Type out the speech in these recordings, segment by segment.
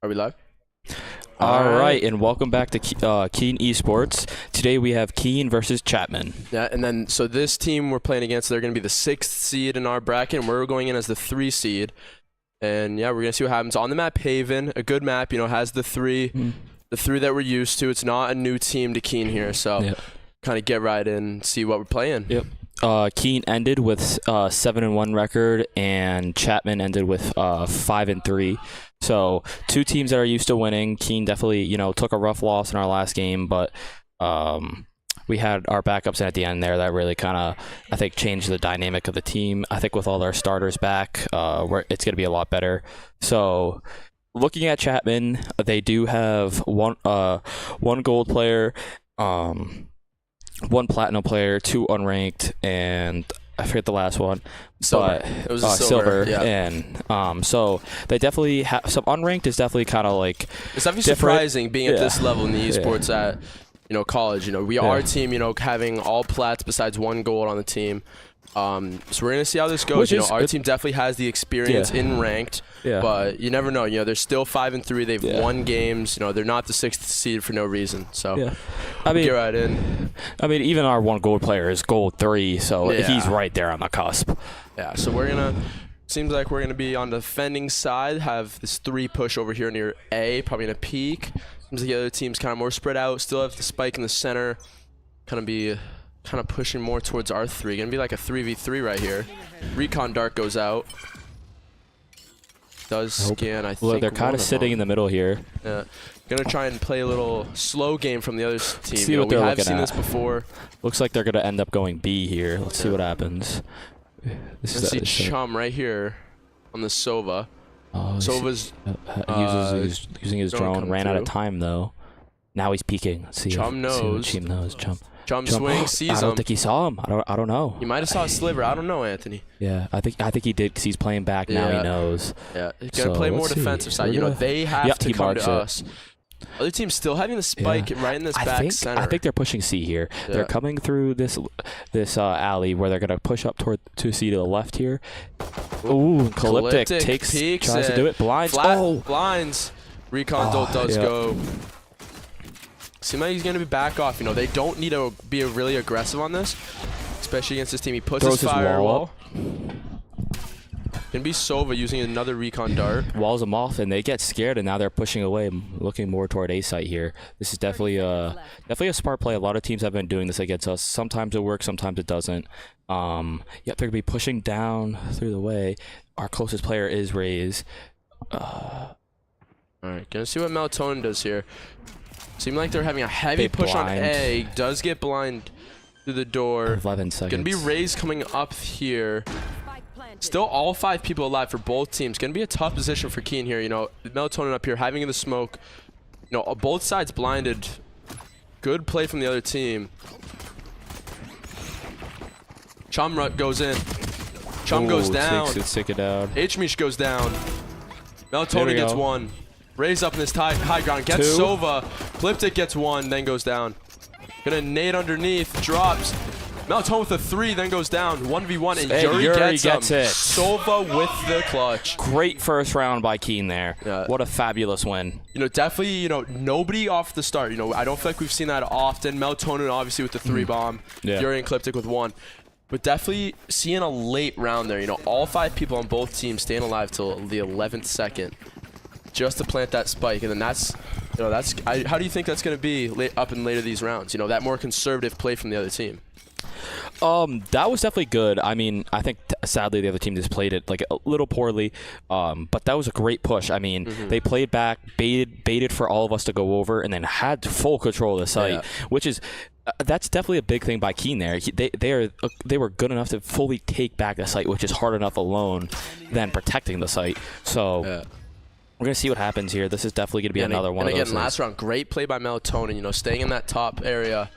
Are we live? All right, and welcome back to Keene Esports. Today we have Keene versus Chapman. Yeah, and then so this team we're playing against, they're going to be the 6th seed in our bracket, and we're going in as the 3 seed. And yeah, we're going to see what happens on the map. Haven, a good map, has the three that we're used to. It's not a new team to Keene here, so kind of get right in and see what we're playing. Yep. Keene ended with 7-1 record, and Chapman ended with 5-3. So 2 teams that are used to winning. Keene definitely, took a rough loss in our last game, but we had our backups in at the end there that really kind of, I think, changed the dynamic of the team. I think with all our starters back, it's going to be a lot better. So looking at Chapman, they do have one gold player, 1 platinum player, 2 unranked, and I forget the last one. Silver. It was silver. Yeah. And so they definitely have some unranked is definitely kind of like it's definitely surprising being at this level in the esports at college. We are a team having all plats besides 1 gold on the team. So we're gonna see how this goes. Our team definitely has the experience in ranked, but you never know. They're still 5-3. They've won games. They're not the 6th seed for no reason. So I mean, get right in. I mean, even our 1 gold player is gold 3, so he's right there on the cusp. Yeah. So we're gonna. Seems like we're gonna be on the defending side. Have this 3 push over here near A, probably in a peak. Seems like the other team's kind of more spread out. Still have the spike in the center. Kind of pushing more towards R3. Gonna be like a 3v3 right here. Recon Dart goes out. Does scan, I think. Well, they're kind of sitting in the middle here. Yeah. Gonna try and play a little slow game from the other team. See what they're looking at. We have seen this before. Looks like they're gonna end up going B here. Let's see what happens. Let's see Chum right here on the Sova. Sova's using his drone. Ran out of time though. Now he's peeking. Let's see. Chum knows. Chum swings, sees him. I don't think he saw him. I don't know. He might have saw a sliver. I don't know, Anthony. Yeah, I think he did because he's playing back now. He knows. Yeah, he's gonna play more defensive side. They have to come to us. Other teams still having the spike right in this back center. I think they're pushing C here. They're coming through this alley where they're gonna push up to C to the left here. Ooh, Calyptic tries to do it. Blinds. Blinds. Recon does go. Seems like he's going to be back off. They don't need to be really aggressive on this, especially against this team. He puts his firewall. Gonna be Sova using another Recon Dart. Walls them off, and they get scared, and now they're pushing away, looking more toward A site here. This is definitely a smart play. A lot of teams have been doing this against us. Sometimes it works, sometimes it doesn't. They're gonna be pushing down through the way. Our closest player is Raze. All right, gonna see what Melatonin does here. Seem like they're having a heavy push on A. Does get blind through the door. 11 seconds. Gonna be Raze coming up here. Still all 5 people alive for both teams. Gonna be a tough position for Keene here. Melatonin up here having the smoke. Both sides blinded. Good play from the other team. Chum goes in. Chum goes down. Take it down. H-Mish goes down. Melatonin gets 1. Raise up in this high ground, gets 2. Sova. Calyptic gets 1, then goes down. Gonna nade underneath, drops. Melatonin with a 3, then goes down. 1v1, and Yuri gets it. Sova with the clutch. Great first round by Keene there. What a fabulous win. Definitely, nobody off the start. I don't feel like we've seen that often. Melatonin obviously with the 3 bomb. Yuri and Calyptic with 1. But definitely seeing a late round there. All 5 people on both teams staying alive till the 11th second. Just to plant that spike, and then how do you think that's going to be up in later these rounds? That more conservative play from the other team. That was definitely good. I mean, I think sadly the other team just played it like a little poorly, but that was a great push. I mean, they played back, baited for all of us to go over, and then had full control of the site, which is that's definitely a big thing by Keene there. They were good enough to fully take back the site, which is hard enough alone than protecting the site. So. We're going to see what happens here. This is definitely going to be another one of those. And again, last round, great play by Melatonin, staying in that top area,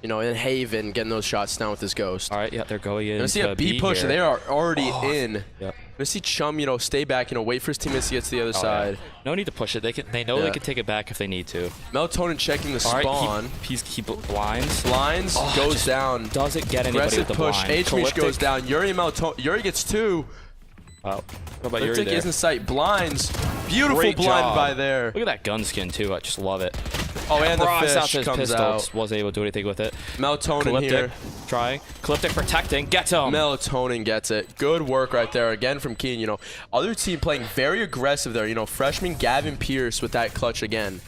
in Haven, getting those shots down with his Ghost. All right, they're going in. Gonna see a B push. They are already in. Yep. Gonna see Chum, stay back, wait for his teammates to get to the other side. No need to push it. They know they can take it back if they need to. Melatonin checking the spawn. He blinds. Goes down. Doesn't get anybody with the push. blind. H-Mish goes down. Yuri gets 2. Wow. How about Yuri Ecliptic there? is in sight. Blinds. Beautiful Great blind job. by there. Look at that gun skin too. I just love it. Oh, and the Frost out fish his comes pistol. out. Wasn't able to do anything with it. Melatonin here. Trying. Calyptic protecting. Gets him. Melatonin gets it. Good work right there again from Keene. You know, other team playing very aggressive there. You know, freshman Gavin Pierce with that clutch again.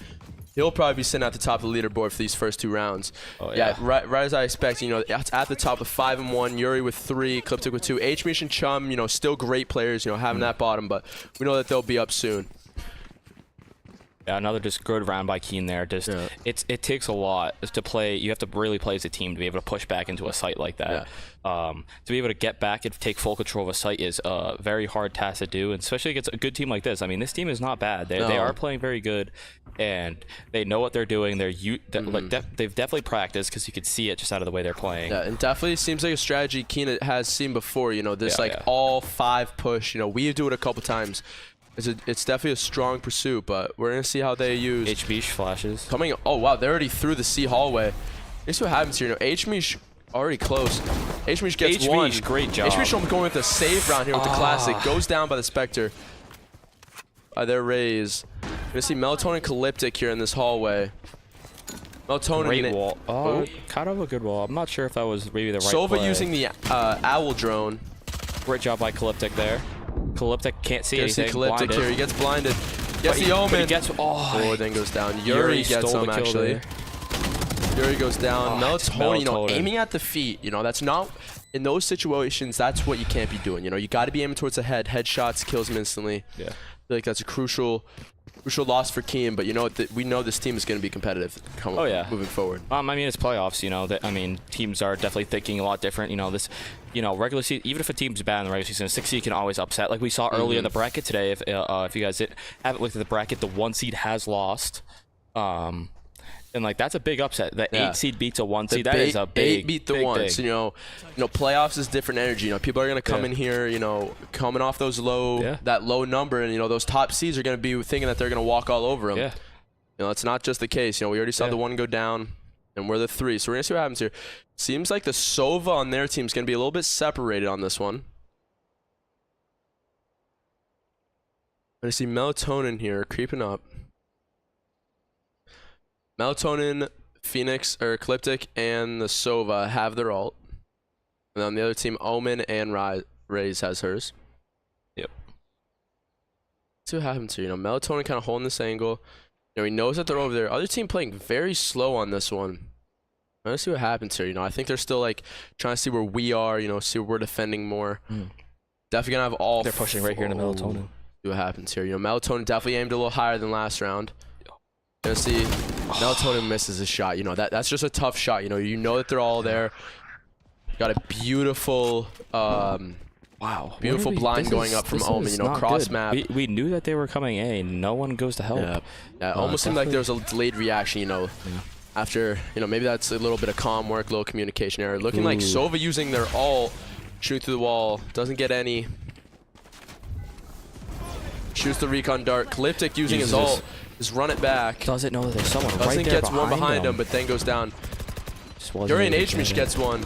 He'll probably be sitting at the top of the leaderboard for these first 2 rounds. Oh, yeah. Right as I expect. You know, it's at the top with 5 and 1. Yuri with 3. Ecliptic with 2. H-Mish and Chum, you know, still great players. You know, having that bottom, but we know that they'll be up soon. Yeah, another just good round by Keene there. Just it takes a lot to play. You have to really play as a team to be able to push back into a site like that. To be able to get back and take full control of a site is a very hard task to do, and especially against a good team like this. I mean, this team is not bad. They are playing very good, and they know what they're doing. They've definitely practiced because you could see it just out of the way they're playing. Yeah, and definitely seems like a strategy Keene has seen before. You know, this all 5 push. You know, we do it a couple times. It's definitely a strong pursuit, but we're going to see how they use. H-Mish flashes. Coming. Oh, wow. They're already through the C hallway. This is what happens here. You know, H-Mish already close. H-Mish gets one. Great job. H-Mish going with a save round here with the classic. Goes down by the Spectre. By their raise. We're going to see Melatonin Calyptic here in this hallway. Melatonin. Great wall. Kind of a good wall. I'm not sure if that was maybe the right Sova play. using the Owl Drone. Great job by Calyptic there. Calyptic can't see anything. See Calyptic blinded. here. He gets blinded. Gets the Omen. He gets, then goes down. Yuri gets him, actually. Yuri goes down. Melatonin, you know, aiming at the feet. You know, that's not... In those situations, that's what you can't be doing. You know, you got to be aiming towards the head. Headshots kills him instantly. Yeah. I feel like that's a crucial loss for Keene, but you know we know this team is going to be competitive moving forward. I mean, it's playoffs, you know. Teams are definitely thinking a lot different. You know, regular season, even if a team's bad in the regular season, a 6 seed can always upset. Like we saw earlier in the bracket today. If you guys haven't looked at the bracket, the 1 seed has lost. And like that's a big upset. The 8 seed beats a 1 seed. That is a big 8 beat the 1. So, you know, playoffs is different energy. You know, people are gonna come in here, you know, coming off those that low number, and you know those top seeds are gonna be thinking that they're gonna walk all over them. Yeah. You know, it's not just the case. You know, we already saw the 1 go down, and we're the 3. So we're gonna see what happens here. Seems like the Sova on their team is gonna be a little bit separated on this one. I see Melatonin here creeping up. Melatonin, Phoenix, or Ecliptic, and the Sova have their ult. And on the other team, Omen and Raze has hers. Yep. Let's see what happens here. You know, Melatonin kind of holding this angle. You know, he knows that they're over there. Other team playing very slow on this one. Let's see what happens here. You know, I think they're still like trying to see where we are. You know, see where we're defending more. Definitely gonna have all. They're pushing right here into Melatonin. See what happens here. You know, Melatonin definitely aimed a little higher than last round. Gonna see Melatonin misses a shot. You know, that's just a tough shot. You know that they're all there. Got a beautiful beautiful blind going up from Omen. You know, cross map. We knew that they were coming A. No one goes to help. Yeah, almost seemed like there was a delayed reaction. You know, after maybe that's a little bit of comm work, little communication error. Looking like Sova using their ult, shoot through the wall, doesn't get any. Shoots the recon dart. Calyptic using his ult. Just run it back. Doesn't know that there's someone right there gets one behind him, but then goes down. Yuri and H-Mish gets one.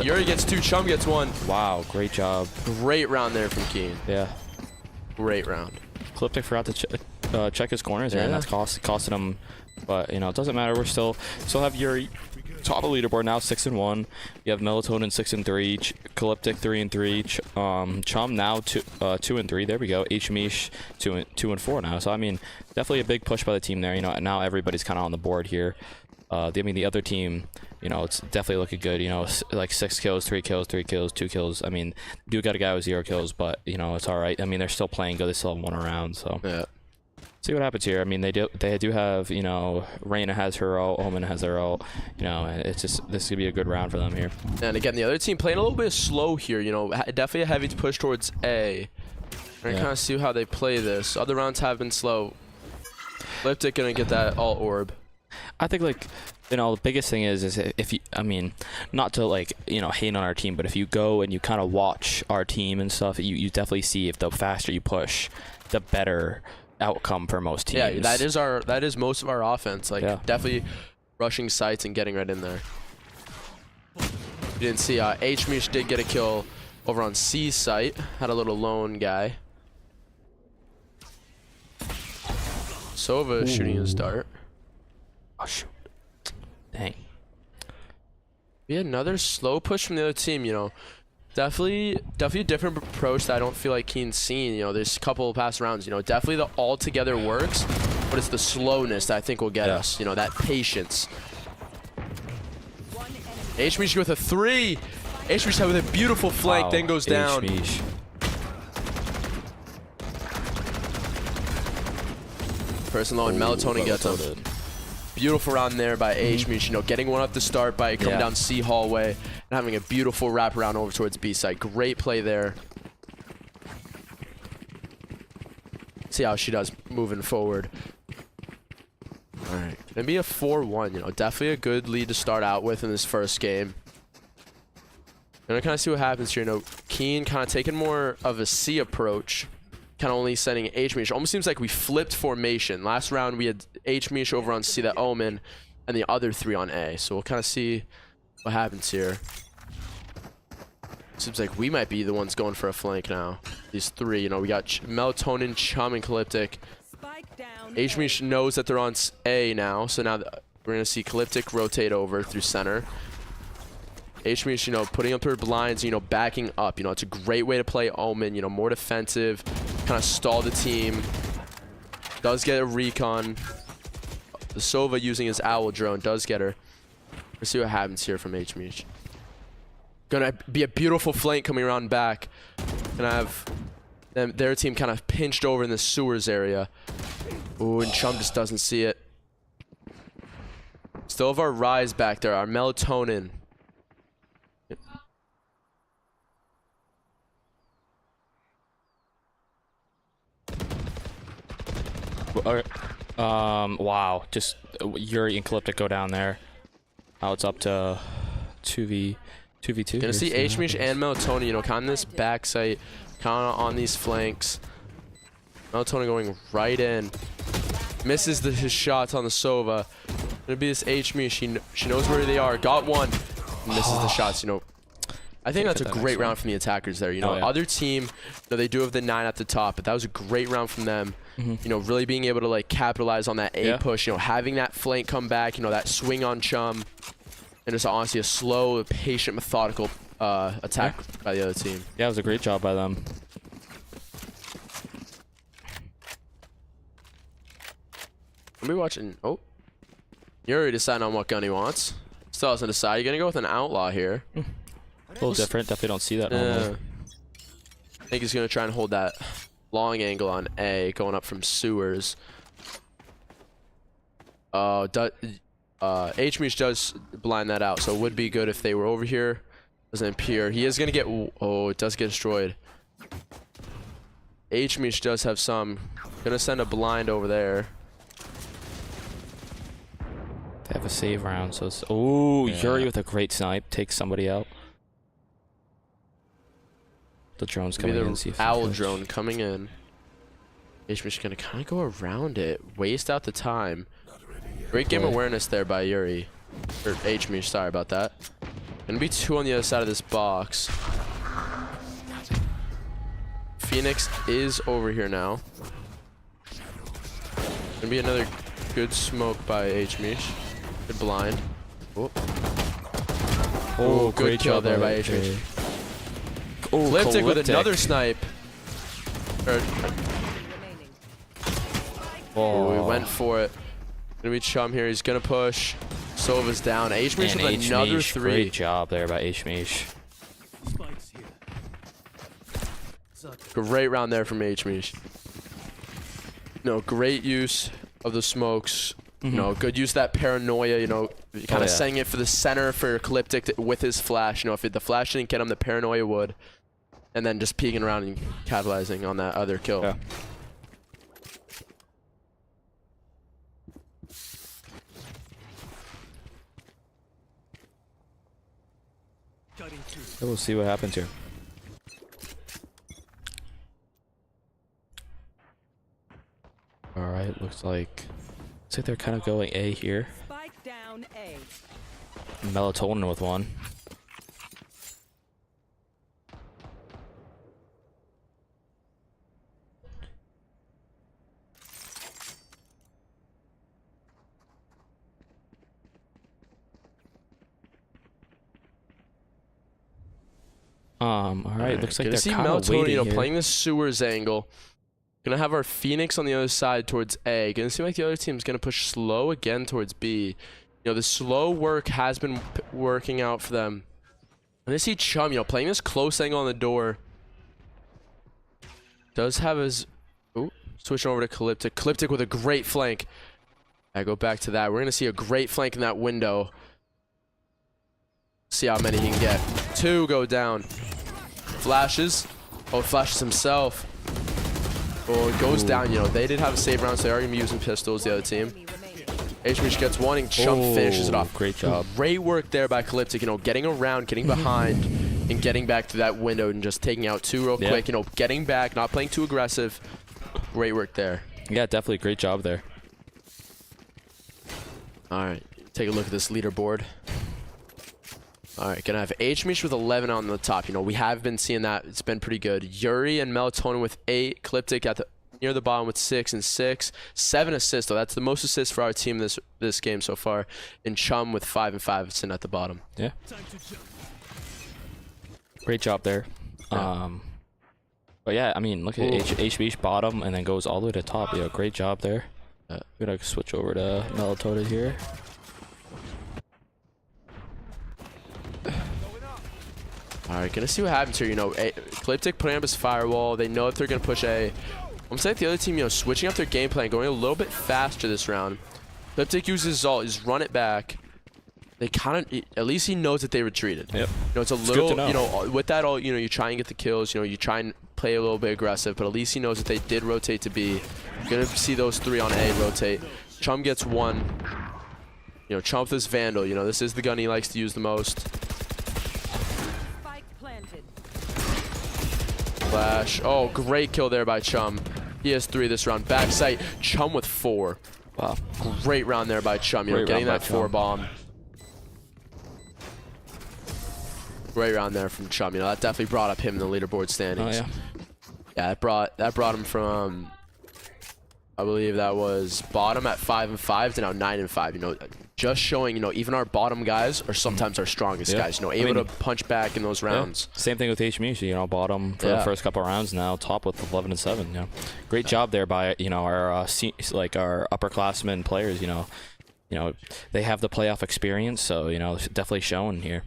Yuri gets 2, Chum gets 1. Wow, great job. Great round there from Keene. Yeah. Great round. Calyptic forgot to check his corners there, and that's costing him. But, you know, it doesn't matter. We're still have Yuri top of the leaderboard now, 6 and 1. You have Melatonin 6 and 3, Calyptic 3 and 3, Chum now 2 and 3. There we go. H-Mish 2 and 4 now. So I mean, definitely a big push by the team there. You know, now everybody's kind of on the board here. I mean, the other team, you know, it's definitely looking good. You know, like 6 kills, 3 kills, 3 kills, 2 kills. I mean, do got a guy with 0 kills, but you know, it's all right. I mean, they're still playing good. They still have 1 around. So yeah. See what happens here. I mean, they do have, you know, Reyna has her ult, Omen has their ult. You know, it's just this could be a good round for them here. And again, the other team playing a little bit slow here. You know, definitely a heavy push towards A. We're gonna kind of see how they play this. Other rounds have been slow. Liptic gonna get that ult orb. I think, like, you know, the biggest thing is if you, I mean, not to, like, you know, hate on our team, but if you go and you kind of watch our team and stuff, you definitely see if the faster you push, the better outcome for most teams. Yeah, that is most of our offense. Like, definitely rushing sites and getting right in there. You didn't see H-Mish did get a kill over on C site. Had a little lone guy. Sova shooting his dart. Oh, shoot. Dang. We had another slow push from the other team, you know. Definitely a different approach that I don't feel like Keene's seen. You know, there's a couple of past rounds, you know, definitely the all together works, but it's the slowness that I think will get us, you know, that patience. HMeesh with a 3. HMeesh with a beautiful flank, wow. then goes down. HMeesh. Personal and Melatonin gets him. Beautiful round there by HMeesh, you know, getting one up to start by coming down C hallway and having a beautiful wraparound over towards B side. Great play there. See how she does moving forward. All right, gonna be a 4-1, you know, definitely a good lead to start out with in this first game. Gonna kind of see what happens here. You know, Keene kind of taking more of a C approach, kind of only sending HMeesh. Almost seems like we flipped formation. Last round we had HMeesh over on C, that Omen, and the other 3 on A. So we'll kind of see what happens here. Seems like we might be the ones going for a flank now. These 3, you know, we got Melatonin, Chum, and Calyptic. HMeesh knows that they're on A now, so now we're gonna see Calyptic rotate over through center. HMeesh, you know, putting up her blinds, you know, backing up. You know, it's a great way to play Omen, you know, more defensive, kind of stall the team. Does get a recon. The Sova using his owl drone does get her. Let's see what happens here from HMeesh. Gonna be a beautiful flank coming around back. Gonna have their team kind of pinched over in the sewers area. Ooh, and Chum just doesn't see it. Still have our Rise back there, our Melatonin. Wow. Just Yuri and Calyptic go down there. Now it's up to 2v2. Gonna see HMeesh and Melatonin, you know, kind of this backside, kind of on these flanks. Melatonin going right in. Misses his shots on the Sova. Gonna be this HMeesh. She knows where they are. Got one. Misses the shots, you know. I think that's a great round from the attackers there. You know, other team, you know, they do have the 9 at the top, but that was a great round from them. You know, really being able to like capitalize on that A push, you know, having that flank come back, you know, that swing on Chum, and just honestly a slow, patient, methodical attack by the other team. Yeah, it was a great job by them. I'll be watching. Oh, Yuri deciding on what gun he wants. Still hasn't decided. You're gonna go with an outlaw here. A little different. Definitely don't see that normally. I think he's gonna try and hold that long angle on A, going up from sewers. HMeesh does blind that out, so it would be good if they were over here. Doesn't appear. He is gonna get. Oh, it does get destroyed. HMeesh does have some. Gonna send a blind over there. They have a save round, so it's. Oh, Yuri with a great snipe takes somebody out. The drone's coming in. See if owl drone coming in. HMeesh gonna kind of go around it, waste out the time. Great game awareness there by Yuri. Or HMeesh, sorry about that. Gonna be 2 on the other side of this box. Phoenix is over here now. Gonna be another good smoke by HMeesh. Good blind. Oh, good kill there by HMeesh. Oh, Calyptic with another snipe. Oh, he went for it. Gonna be Chum here. He's gonna push. Sova's down. HMeesh with another 3. Great job there by HMeesh. Great round there from HMeesh. No, great use of the smokes. You know, good use of that paranoia, you know, kind of setting it for the center for Calyptic with his flash. You know, if the flash didn't get him, the paranoia would. And then just peeking around and capitalizing on that other kill. Yeah. We'll see what happens here. Alright, looks like they're kind of going A here. Spike down A. Melatonin with one. All right. Looks like gonna they're see kind of Meltoni, waiting here. playing the sewers angle. Gonna have our Phoenix on the other side towards A. Gonna seem like the other team's gonna push slow again towards B. The slow work has been working out for them. And I see Chum, playing this close angle on the door. Does have his... Ooh, switching over to Calyptic. Calyptic with a great flank. I go back to that. We're gonna see a great flank in that window. See how many he can get. 2 go down. Flashes. Oh, flashes himself. Oh, it goes down. They did have a save round, so they are going to be using pistols, the other team. HMH gets one, and Chum finishes it off. Great job. Great work there by Calyptic, getting around, getting behind, and getting back to that window and just taking out 2 real quick. Getting back, not playing too aggressive. Great work there. Yeah, definitely great job there. All right, take a look at this leaderboard. All right, gonna have HMH with 11 on the top. We have been seeing that. It's been pretty good. Yuri and Melatonin with 8. Calyptic at near the bottom with 6 and 6. 7 assists, though. That's the most assists for our team this game so far. And Chum with 5 and 5 sitting at the bottom. Yeah. Great job there. Yeah. But yeah, I mean, look at HBH bottom and then goes all the way to top. Yeah, great job there. We're gonna switch over to Melatonin here. Alright, gonna see what happens here. Calyptic putting up his firewall. They know if they're gonna push A. I'm saying the other team, switching up their game plan, going a little bit faster this round. Calyptic uses Zalt, he's run it back. They kind of, at least he knows that they retreated. Yep. It's a little, with that all, you try and get the kills, you try and play a little bit aggressive, but at least he knows that they did rotate to B. Gonna see those 3 on A rotate. Chum gets 1. Chum with his Vandal, this is the gun he likes to use the most. Flash. Oh, great kill there by Chum. He has 3 this round. Backside, Chum with 4. Wow. Great round there by Chum. Getting that 4 bomb. Great round there from Chum. That definitely brought up him in the leaderboard standings. Oh, yeah. Yeah, that brought him from, I believe that was bottom at 5 and 5 to now 9 and 5. Just showing, even our bottom guys are sometimes our strongest guys. Able to punch back in those rounds. Yeah. Same thing with HMU. Bottom for the first couple of rounds, now top with 11 and 7. Great job there by our our upperclassmen players. They have the playoff experience, so definitely showing here.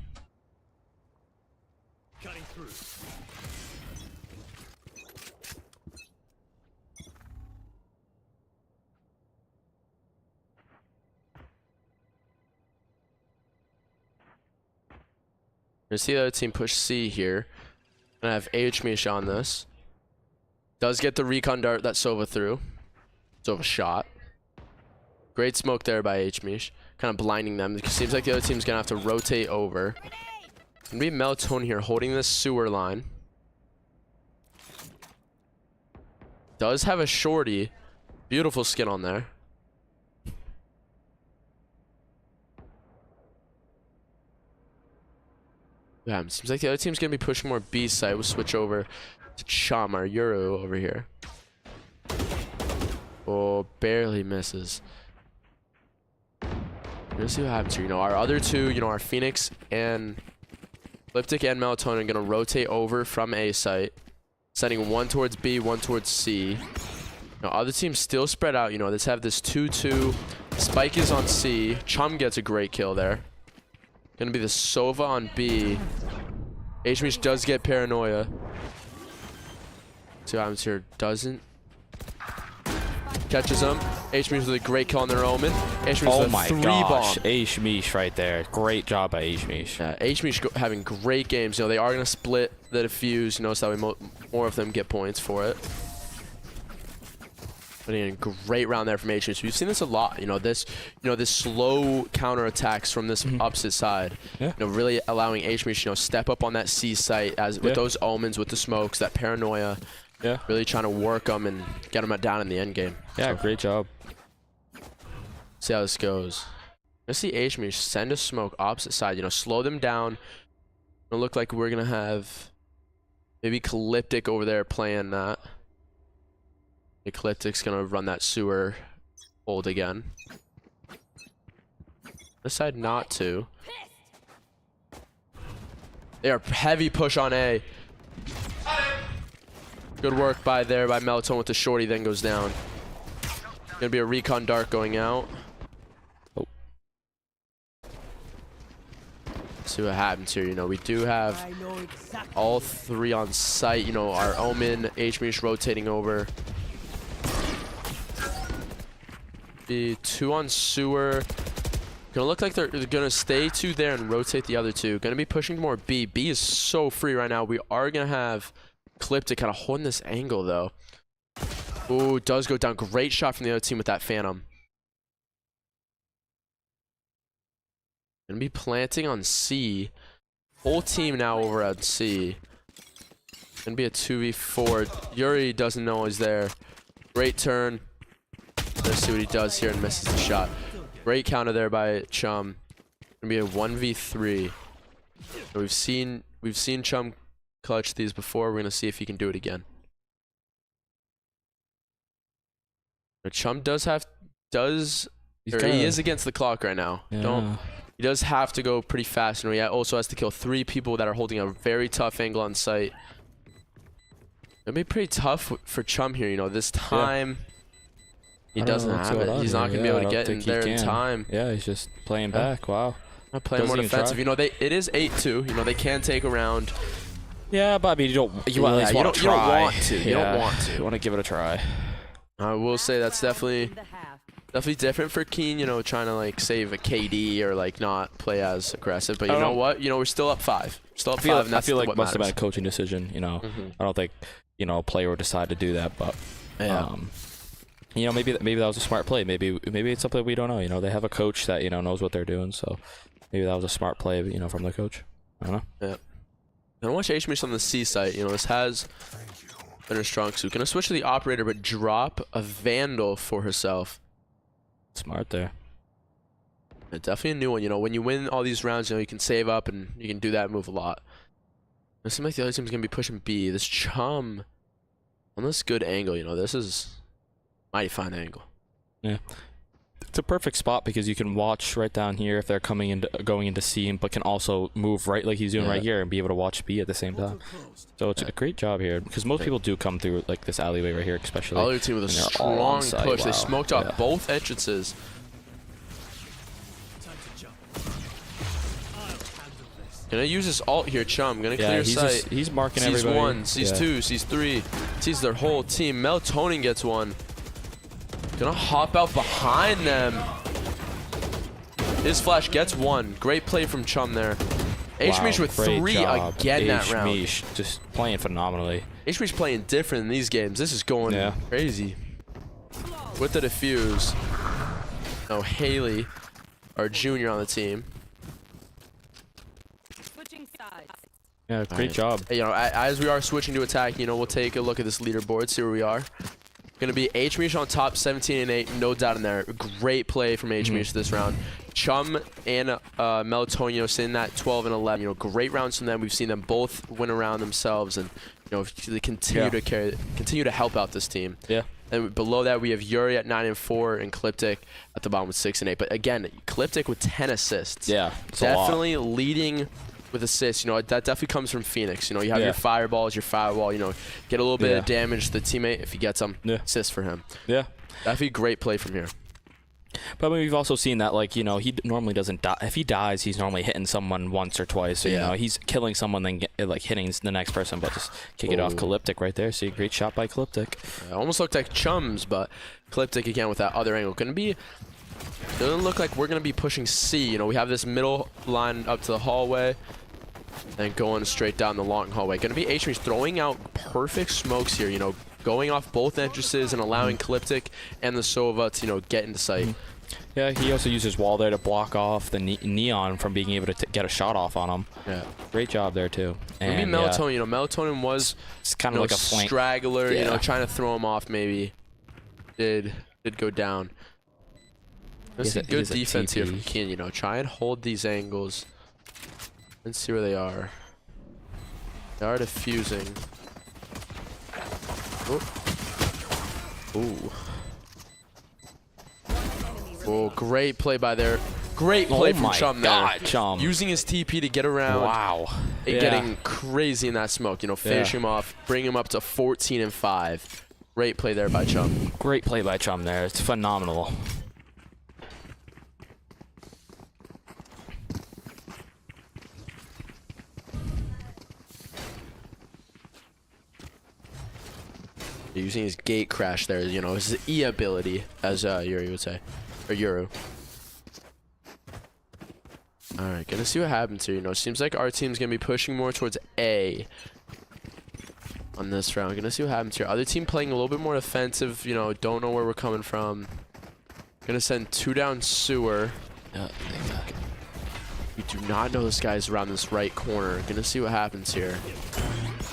Gonna see the other team push C here. Gonna have HMH on this. Does get the recon dart that Sova threw. Sova shot. Great smoke there by HMH. Kind of blinding them. It seems like the other team's gonna have to rotate over. Gonna be Meltone here holding this sewer line. Does have a shorty. Beautiful skin on there. Yeah, it seems like the other team's gonna be pushing more B side. We'll switch over to Chum, our Euro over here. Oh, barely misses. We're gonna see what happens here. Our other 2, our Phoenix and Calyptic and Melatonin are gonna rotate over from A site, sending 1 towards B, 1 towards C. Other teams still spread out. Let's have this 2-2. Spike is on C. Chum gets a great kill there. Gonna be the Sova on B. HMH does get Paranoia. See what happens here. Doesn't. Catches him. HMH with a great kill on their Omen. HMH with a 3 bomb. HMH right there. Great job by HMH. Yeah, HMH having great games. They are gonna split the defuse, so that way more of them get points for it. But again, great round there from HMH. We've seen this a lot. This slow counter attacks from this opposite side. Yeah. Really allowing HMH, step up on that C site with those omens, with the smokes, that paranoia. Yeah. Really trying to work them and get them down in the end game. Yeah, so, great job. See how this goes. Let's see HMH send a smoke opposite side. Slow them down. It'll look like we're gonna have maybe Calyptic over there playing that. Ecliptic's gonna run that sewer hold again. Decide not to. They are heavy push on A. Good work by Melatonin with the shorty, then goes down. Gonna be a recon dart going out. Oh. See what happens here. You know, we do have all three on site. You know, our Omen, HMH rotating over. Be 2 on sewer. Gonna look like they're gonna stay 2 there and rotate the other 2. Gonna be pushing more B. B is so free right now. We are gonna have Clip to kind of hold this angle though. Ooh, does go down. Great shot from the other team with that Phantom. Gonna be planting on C. Whole team now over at C. Gonna be a 2v4. Yuri doesn't know he's there. Great turn. Let's see what he does here and misses the shot. Great counter there by Chum. Gonna be a 1v3. So we've seen Chum clutch these before. We're gonna see if he can do it again. But Chum he is against the clock right now. Yeah. He does have to go pretty fast, and he also has to kill 3 people that are holding a very tough angle on site. It'll be pretty tough for Chum here. You know, this time he doesn't have it. He's not gonna be able to get in there in time. Yeah, he's just playing back. Wow. Not playing more defensive. You know, it is 8-2. You know, they can take a round. Yeah, but I mean, you don't want to try. You don't want to. You want to give it a try. I will say that's definitely different for Keene, you know, trying to like save a KD or like not play as aggressive. But you know what? You know, we're still up 5. Still up 5. And that's I feel like it must matters. have been a coaching decision. You know, I don't think a player would decide to do that, but you know, maybe that was a smart play. Maybe it's something we don't know. You know, they have a coach that knows what they're doing, so maybe that was a smart play. From the coach. I don't know. Yeah. I watch HMH on the C site. You know, this has been a strong suit. Gonna switch to the operator, but drop a Vandal for herself. Smart there. Yeah, definitely a new one. You know, when you win all these rounds, you know, you can save up and you can do that move a lot. It seems like the other team's gonna be pushing B. This Chum on this good angle. You know, this is mighty fine angle. Yeah. It's a perfect spot because you can watch right down here if they're going into C, but can also move right like he's doing right here and be able to watch B at the same time. So it's a great job here because most people do come through like this alleyway right here, especially. Other team with a strong push. Wow. They smoked off both entrances. Gonna use his ult here, Chum. Gonna clear sight. He's marking sees everybody. 1, sees 2, sees 3, sees their whole team. Melatonin gets 1. Gonna hop out behind them. His flash gets 1. Great play from Chum there. HMH with 3 again that round. HMH just playing phenomenally. HMH playing different in these games. This is going crazy. With the defuse. Oh, Haley, our junior on the team. Yeah, great job. Hey, you know, as we are switching to attack, you know, we'll take a look at this leaderboard, see where we are. Gonna be HMH on top, 17 and 8, no doubt in there. Great play from HMH this round. Chum and Melatonio sitting at 12 and 11. You know, great rounds from them. We've seen them both win around themselves, and you know, they continue to help out this team. Yeah. And below that, we have Yuri at 9 and 4, and Cliptic at the bottom with 6 and 8. But again, Cliptic with 10 assists. Yeah, definitely leading with assists. You know, that definitely comes from Phoenix. You know, you have your fireballs, your firewall. You know, get a little bit of damage to the teammate if he gets them. Assist for him. Yeah, that'd be a great play from here. But we've also seen that, like, you know, he normally doesn't die. If he dies, he's normally hitting someone once or twice. So, you know, he's killing someone, then like hitting the next person, but just kick it off Calyptic right there. See, great shot by Calyptic. Almost looked like Chums, but Calyptic again with that other angle. Doesn't look like we're going to be pushing C. You know, we have this middle line up to the hallway, and going straight down the long hallway. Going to be HMH throwing out perfect smokes here, you know, going off both entrances and allowing Calyptic and the Sova to, you know, get into sight. Yeah, he also uses wall there to block off the Neon from being able to get a shot off on him. Yeah, great job there too. And maybe Melatonin, you know, Melatonin was kind of like a straggler, you know, trying to throw him off. Maybe did go down. This is good defense here from Keene. You know, try and hold these angles. Let's see where they are. They are diffusing. Oh. Oh, great play by there. Great play from Chum there. Chum. Using his TP to get around. Wow. And getting crazy in that smoke. You know, finish him off, bring him up to 14 and 5. Great play there by Chum. Great play by Chum there. It's phenomenal. Using his gate crash there, you know, his E ability, as Yuri would say, or Yuru. All right, gonna see what happens here. You know, seems like our team's gonna be pushing more towards A on this round. Gonna see what happens here. Other team playing a little bit more offensive. You know, don't know where we're coming from. Gonna send 2 down sewer. We do not know this guy's around this right corner. Gonna see what happens here.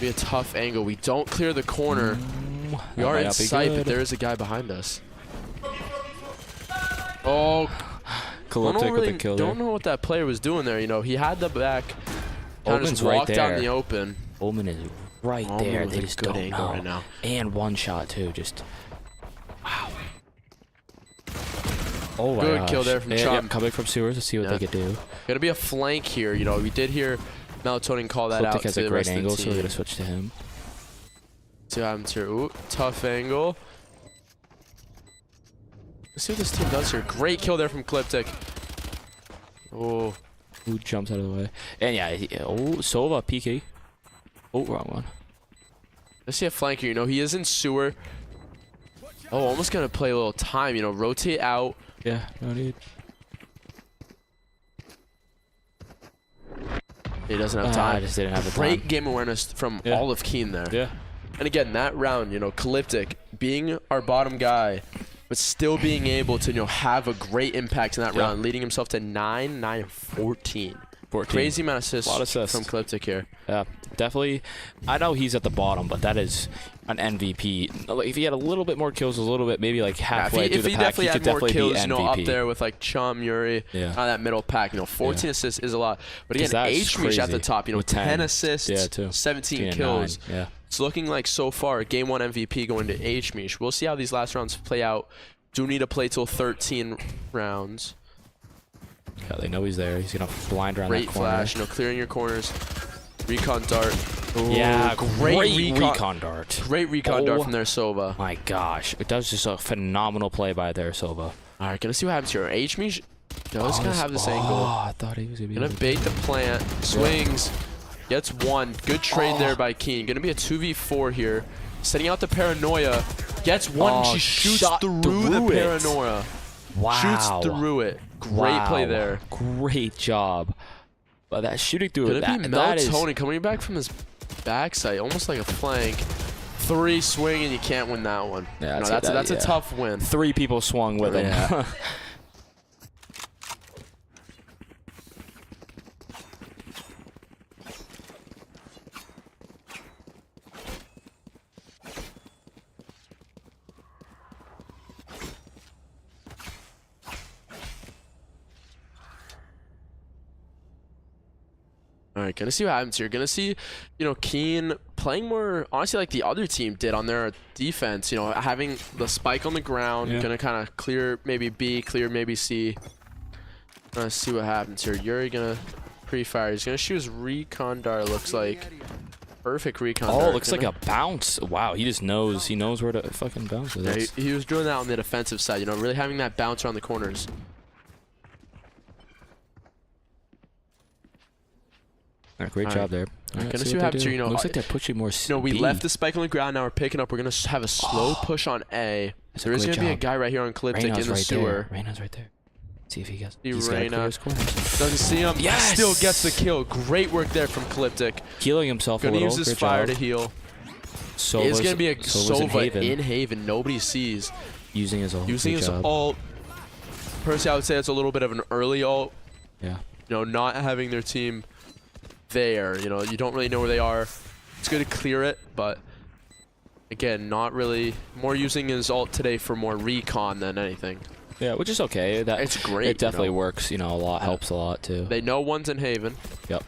Be a tough angle. We don't clear the corner. We are in sight, but there is a guy behind us. Oh, don't know what that player was doing there. You know, he had the back. Kind of just walked down the open. Omen is right there. They just don't know. Right now. And one shot too. Just wow. Oh my Good kill there from Chum. Coming from sewers to see what they could do. Gonna be a flank here. You know, we did hear Melatonin call that out to the rest of the team. So we're gonna switch to him. See what happens here. Ooh, tough angle. Let's see what this team does here. Great kill there from Cliptic. Oh. Who jumps out of the way? And yeah, oh, Sova, PK. Oh, wrong one. Let's see a flanker. You know, he is in sewer. Oh, almost gonna play a little time. You know, rotate out. Yeah, no need. He doesn't have time. I just didn't have the time. Great game awareness from all of Keene there. Yeah. And again, that round, you know, Calyptic being our bottom guy, but still being able to, you know, have a great impact in that round, leading himself to 9, 14. Crazy amount of assists from Calyptic here. Yeah, definitely. I know he's at the bottom, but that is an MVP. Like, if he had a little bit more kills, a little bit, maybe like halfway through the pack, he could definitely be MVP. You know, up there with like Chum, Yuri, that middle pack. You know, 14 assists is a lot. But again, H-Meesh at the top. You know, 10 assists, 17 kills. Yeah. It's looking like so far game 1 MVP going to H-Meesh. We'll see how these last rounds play out. Do need to play till 13 rounds. Yeah, they know he's there. He's gonna blind around that corner. Great flash, you know, clearing your corners. Recon dart. Ooh, yeah, great recon dart. Great recon dart from their Sova. My gosh, it does just a phenomenal play by their Sova. All right, gonna see what happens here. H-Meesh does kind of have this angle. I thought he was gonna bait the plant. Swings. Gets one. Good trade there by Keene. Gonna be a 2v4 here. Setting out the paranoia. Gets one. She shoots through the paranoia. Wow. Shoots through it. Great play there. Great job. But that shooting through it. Gonna be Melatonin coming back from his backside, almost like a flank. 3 swing and you can't win that one. Yeah, that's a tough win. 3 people swung with him. Yeah. All right, gonna see what happens here. Gonna see, you know, Keene playing more, honestly, like the other team did on their defense. You know, having the spike on the ground. Gonna kind of clear maybe B, clear maybe C. Gonna see what happens here. Yuri gonna pre-fire. He's gonna shoot his recon dart. Looks like perfect recon dart. Oh, looks like a bounce. Wow, he just knows. He knows where to fucking bounce it. Yeah, he was doing that on the defensive side. You know, really having that bounce around the corners. Great job there. Gonna see what happens here. You know, looks like they're pushing more. You know, we left the spike on the ground. Now we're picking up. We're gonna have a slow push on A. There is gonna be a guy right here on Calyptic in the sewer. Reyna's right there. See if he gets. Reyna doesn't see him. Yes! Still gets the kill. Great work there from Calyptic. Healing himself a little. Gonna use his fire to heal. It's gonna be a Sova in Haven. Nobody sees. Using his ult. Using his ult. Personally, I would say it's a little bit of an early ult. Yeah. You know, not having their team there, you know, you don't really know where they are. It's good to clear it, but again, not really. More using his ult today for more recon than anything. Yeah, which is okay. It's great. It definitely works, you know, a lot. Helps a lot too. They know one's in Haven. Yep.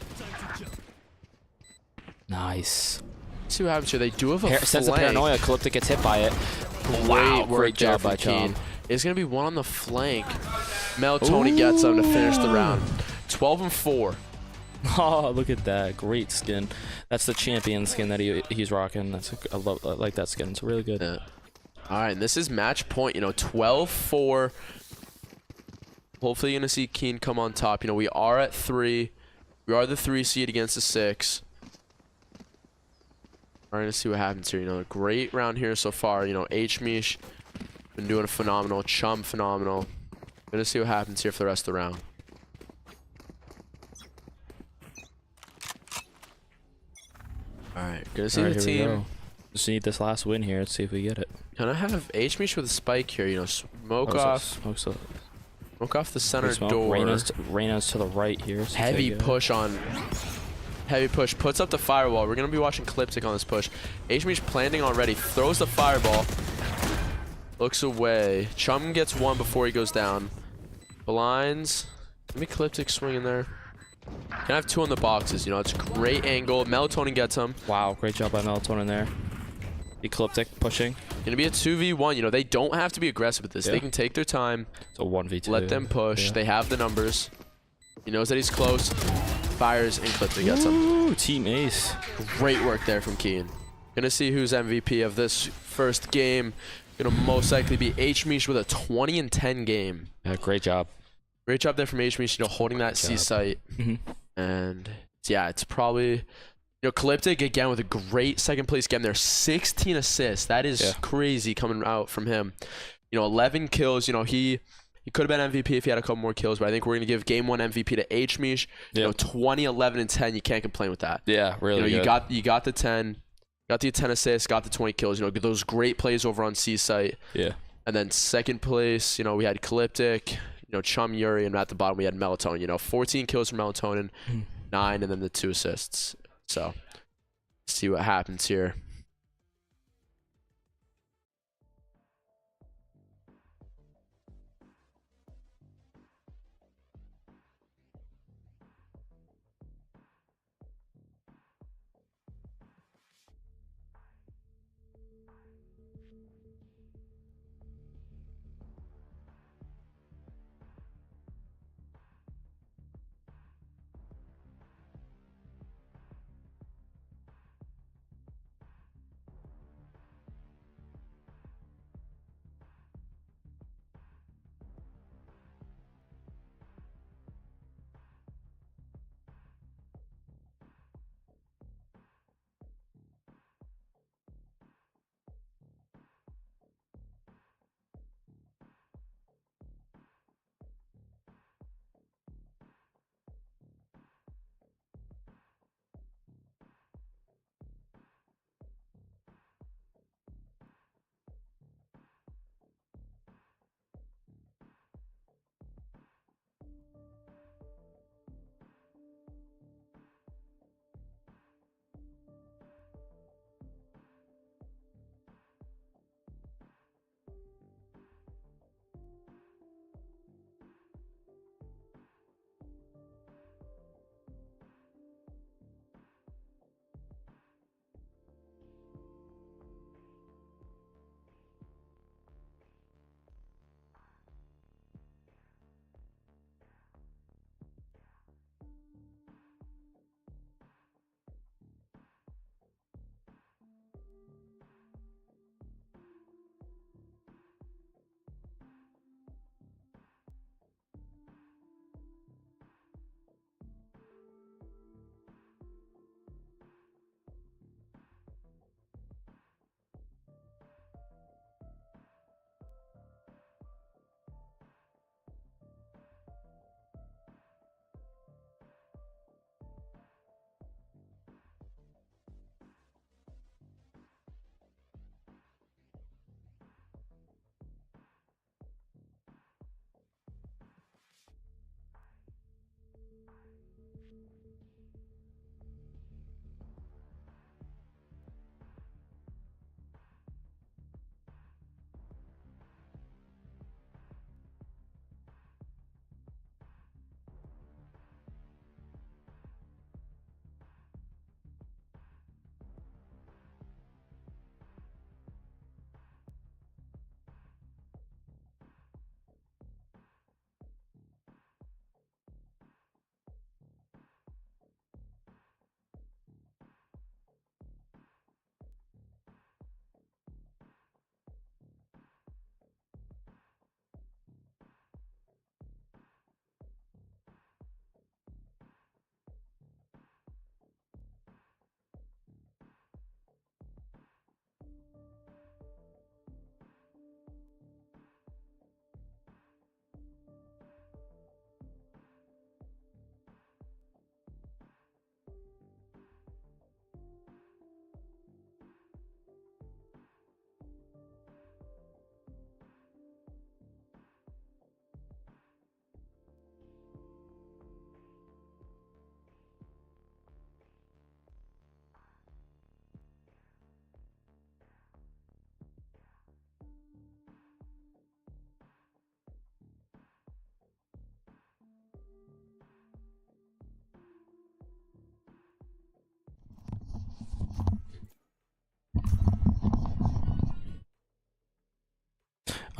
Nice. Let's see what happens here. They do have a flank. Sense of paranoia. Calyptic gets hit by it. Wow, great job by Chum. It's gonna be one on the flank. Meltoni gets them to finish the round. 12-4. Oh, look at that. Great skin. That's the champion skin that he's rocking. I like that skin. It's really good. Yeah. All right, and this is match point, 12-4. Hopefully you're going to see Keene come on top. We are at 3. We are the 3 seed against the 6. We're going to see what happens here. A great round here so far. H-Mish been doing phenomenal. Chum, phenomenal. Going to see what happens here for the rest of the round. All right, going to see the team. Just need this last win here. Let's see if we get it. Can I have H-Mish with a spike here? Smoke off. Smoke off the center door. Reyna's to the right here. So heavy push on. Heavy push. Puts up the firewall. We're going to be watching Cliptic on this push. H-Mish planting already. Throws the fireball. Looks away. Chum gets one before he goes down. Blinds. Let me Cliptic swing in there. Can I have 2 on the boxes? It's a great angle. Melatonin gets him. Wow, great job by Melatonin there. Ecliptic pushing. Gonna be a 2v1. They don't have to be aggressive with this. Yeah. They can take their time. It's a 1v2. Let them push. Yeah. They have the numbers. He knows that he's close. Fires and Cliptic gets him. Ooh, team ace. Great work there from Keene. Gonna see who's MVP of this first game. Gonna most likely be H-Mish with a 20-10 game. Yeah, great job. Great job there from H-Mish, holding that C site. And yeah, it's probably, Calyptic again with a great second place game there. 16 assists. That is crazy coming out from him. 11 kills. He could have been MVP if he had a couple more kills, but I think we're going to give game 1 MVP to H-Mish. 20, 11, and 10. You can't complain with that. Yeah, really good. You got the 10. Got the 10 assists, got the 20 kills. Those great plays over on C site. Yeah. And then second place, we had Calyptic. Chum, Yuri, and at the bottom we had Melatonin. 14 kills from Melatonin, 9, and then the 2 assists. So, see what happens here.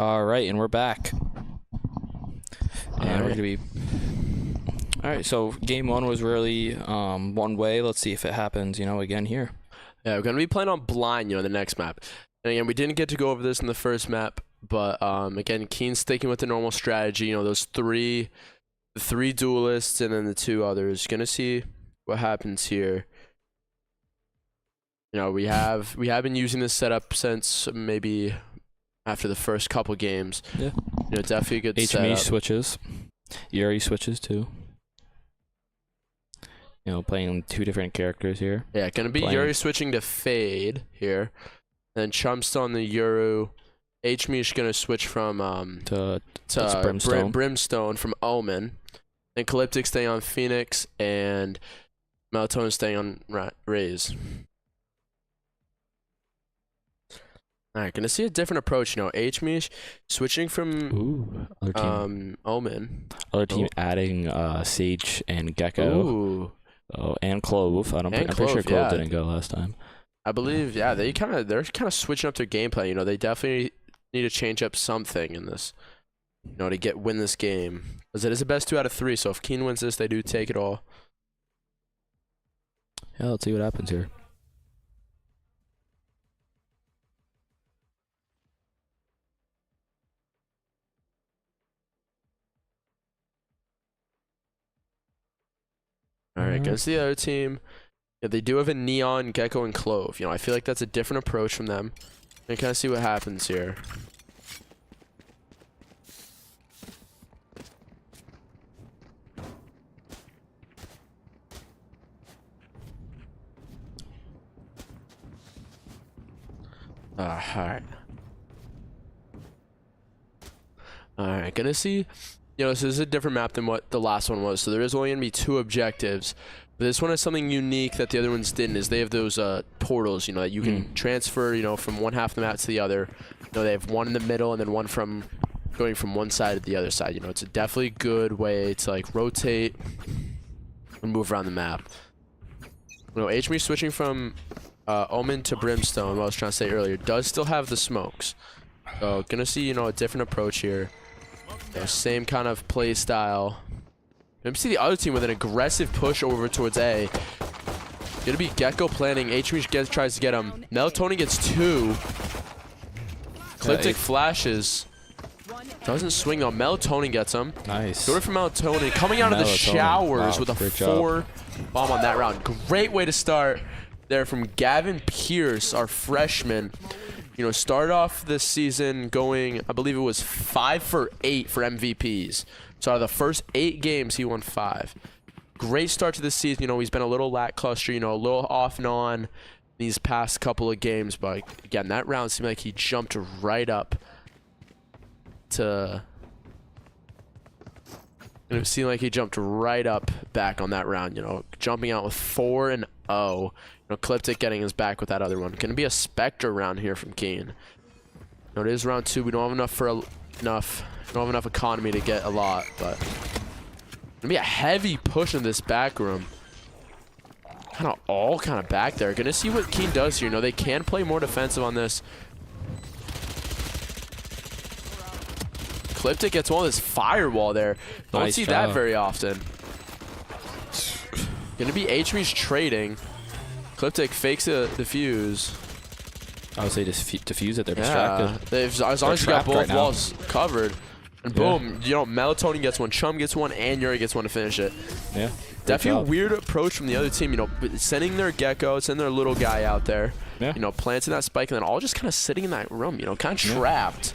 All right, and we're back. And we're gonna be. All right, so game 1 was really one way. Let's see if it happens, again here. Yeah, we're gonna be playing on blind, the next map. And again, we didn't get to go over this in the first map, but again, Keene's sticking with the normal strategy. Those three duelists and then the 2 others. Gonna see what happens here. We have been using this setup since maybe after the first couple games. Yeah. Definitely a good HME setup. switches. Yuri switches too. Playing 2 different characters here. Yeah, gonna be Yuri switching to Fade here. Then Chumstone the Yuru. HMe's gonna switch from to Brimstone from Omen. And Calyptic staying on Phoenix and Melatonin staying on Raze. Alright, gonna see a different approach. HMe switching from other team. Omen. Other team adding Sage and Gecko. Ooh. Oh, and Clove. I'm pretty sure Clove didn't go last time. I believe, yeah, they're kind of switching up their gameplay. They definitely need to change up something in this, to win this game. Because it is the best 2 out of 3. So if Keene wins this, they do take it all. Yeah, let's see what happens here. All right, against the other team, they do have a Neon, Gecko, and Clove. I feel like that's a different approach from them. And kind of see what happens here. Alright. Alright, gonna see. This is a different map than what the last one was. So there is only going to be 2 objectives. But this one has something unique that the other ones didn't, is they have those portals, that you can transfer, from one half of the map to the other. They have one in the middle and then one from going from one side to the other side. It's a definitely good way to rotate and move around the map. HMe switching from Omen to Brimstone, what I was trying to say earlier, does still have the smokes. So gonna see, a different approach here. Same kind of play style. Let me see the other team with an aggressive push over towards A. Gonna be Gecko planning. HMe tries to get him. Melatonin gets 2. Calyptic flashes. Doesn't swing though. Melatonin gets him. Nice. Good for Melatonin. Coming out of the showers with a 4 bomb on that round. Great way to start there from Gavin Pierce, our freshman. Started off this season going, I believe it was 5 for 8 for MVPs. So out of the first 8 games, he won 5. Great start to this season. He's been a little lackluster, a little off and on these past couple of games. But again, that round seemed like he jumped right up to... It seemed like he jumped right up back on that round, jumping out with 4-0. Calyptic getting his back with that other one. Gonna be a Spectre round here from Keene. It is round 2. We don't have enough economy to get a lot, but gonna be a heavy push in this back room. Kind of back there. Gonna see what Keene does here. They can play more defensive on this. Calyptic gets one with his firewall there. Don't see that very often. Gonna be HMe's trading. Calyptic fakes the defuse. I would say just defuse it. They're distracted. As long as you got both walls covered. And boom, Melatonin gets one, Chum gets one, and Yuri gets one to finish it. Yeah. Definitely a weird approach from the other team, sending their Gecko, sending their little guy out there, planting that spike, and then all just kind of sitting in that room, kind of trapped.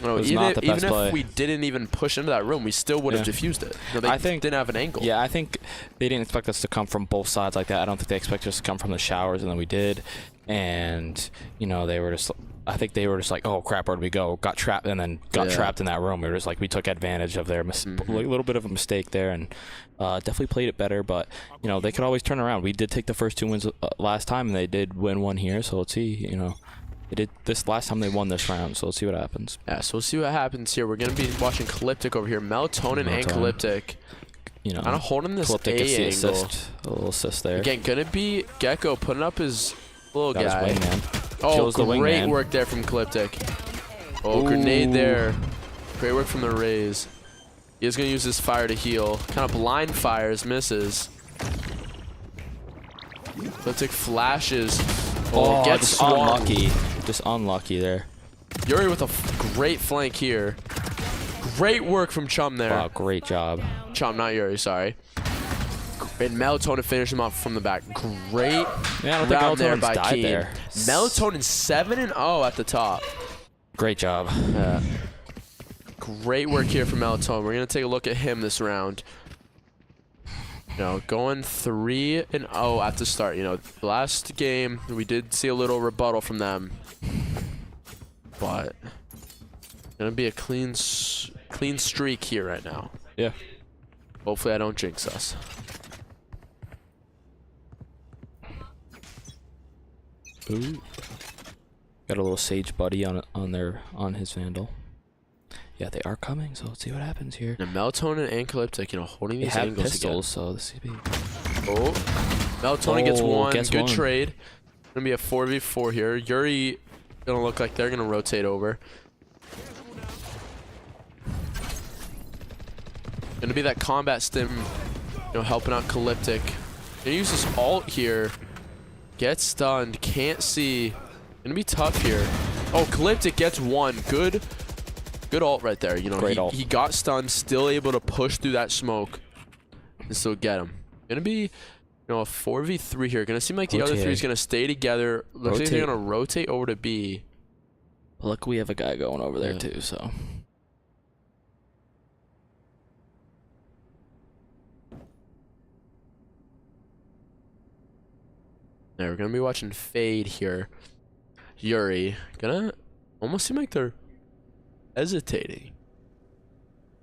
Even if we didn't even push into that room, we still would have diffused it. I think didn't have an angle. Yeah, I think they didn't expect us to come from both sides like that. I don't think they expected us to come from the showers, and then we did. And they were just. I think they were just like, oh crap, where'd we go? Got trapped, and then got trapped in that room. It was like we took advantage of their little bit of a mistake there, and definitely played it better. But they could always turn around. We did take the first 2 wins last time, and they did win one here. So let's see. They did this last time. They won this round, so let's see what happens. Yeah, so we'll see what happens here. We're gonna be watching Calyptic over here. Melatonin and Calyptic. Kind of holding this Calyptic A gets the angle. a little assist there. Again, gonna be Gecko putting up his little Got guy. his wingman. Oh, great work there from Calyptic. Oh, grenade there. Great work from the Rays. He is going to use this fire to heal. Kind of blind fires, misses. Ecliptic flashes. Oh, gets just swung. unlucky. Just unlucky there. Yuri with a great flank here. Great work from Chum there. Wow, great job. Chum, not Yuri, sorry. And Melatonin finished him off from the back. Great round there by Keene. Melatonin 7-0 at the top. Great job. Great work here from Melatonin. We're going to take a look at him this round. You know, going 3-0 at the start. You know, last game, we did see a little rebuttal from them. But going to be a clean streak here right now. Yeah. Hopefully I don't jinx us. Ooh. Got a little Sage buddy on his Vandal. Yeah, they are coming, so let's see what happens here. And Melatonin and Calyptic, you know, holding these angles pistols, again. so this could be... Oh, Melatonin gets one. Good one. trade. Gonna be a 4v4 here. Yuri gonna look like they're gonna rotate over. Gonna be that combat stim, you know, helping out Calyptic. Gonna use this ult here. Gets stunned. Can't see. Gonna be tough here. Oh, Calyptic gets one. Good ult right there. You know, he got stunned, still able to push through that smoke and still get him. Gonna be, you know, a 4v3 here. Gonna seem like the other three is gonna stay together. Looks like they're gonna rotate over to B. Look, we have a guy going over there too, so. Yeah, we're gonna be watching Fade here. Yuri gonna almost seem like they're hesitating.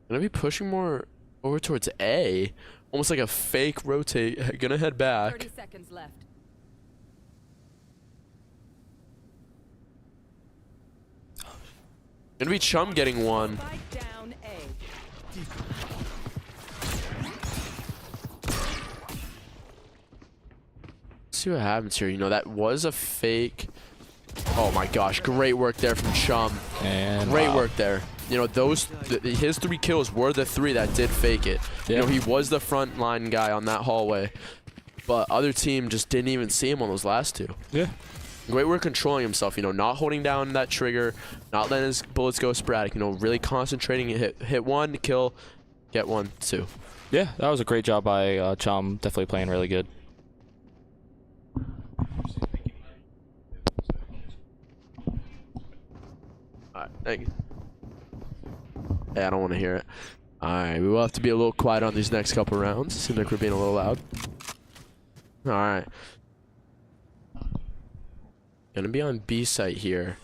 Gonna be pushing more over towards A, almost like a fake rotate. Gonna head back. 30 seconds left. Gonna be Chum getting one. Spike down A. See what happens here. You know, that was a fake. Oh my gosh, great work there from Chum. And great work there. You know, his 3 kills were the 3 that did fake it. Yeah. You know, he was the front line guy on that hallway, but other team just didn't even see him on those last 2. Yeah. Great work controlling himself. You know, not holding down that trigger, not letting his bullets go sporadic. You know, really concentrating. Hit 1, kill, get 1, 2. Yeah, that was a great job by Chum. Definitely playing really good. Alright, thank you. Hey, I don't want to hear it. Alright, we will have to be a little quiet on these next couple rounds. Seems like we're being a little loud. Alright. Gonna be on B site here.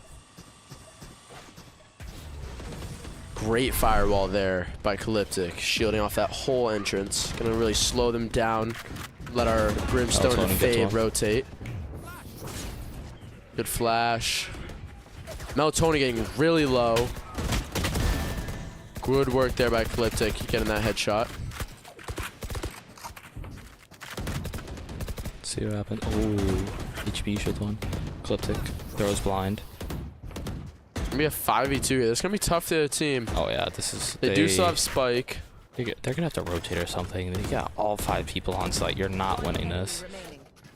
Great firewall there by Calyptic, shielding off that whole entrance. Gonna really slow them down. Let our Brimstone and Fade rotate. Good flash. Melatonin getting really low. Good work there by Calyptic, getting that headshot. See what happens. Oh, HB should one. Calyptic throws blind. It's gonna be a 5v2 here. This is gonna be tough to the team. Oh yeah, this is. They do still have Spike. They're gonna have to rotate or something. They got all 5 people on site. You're not winning this.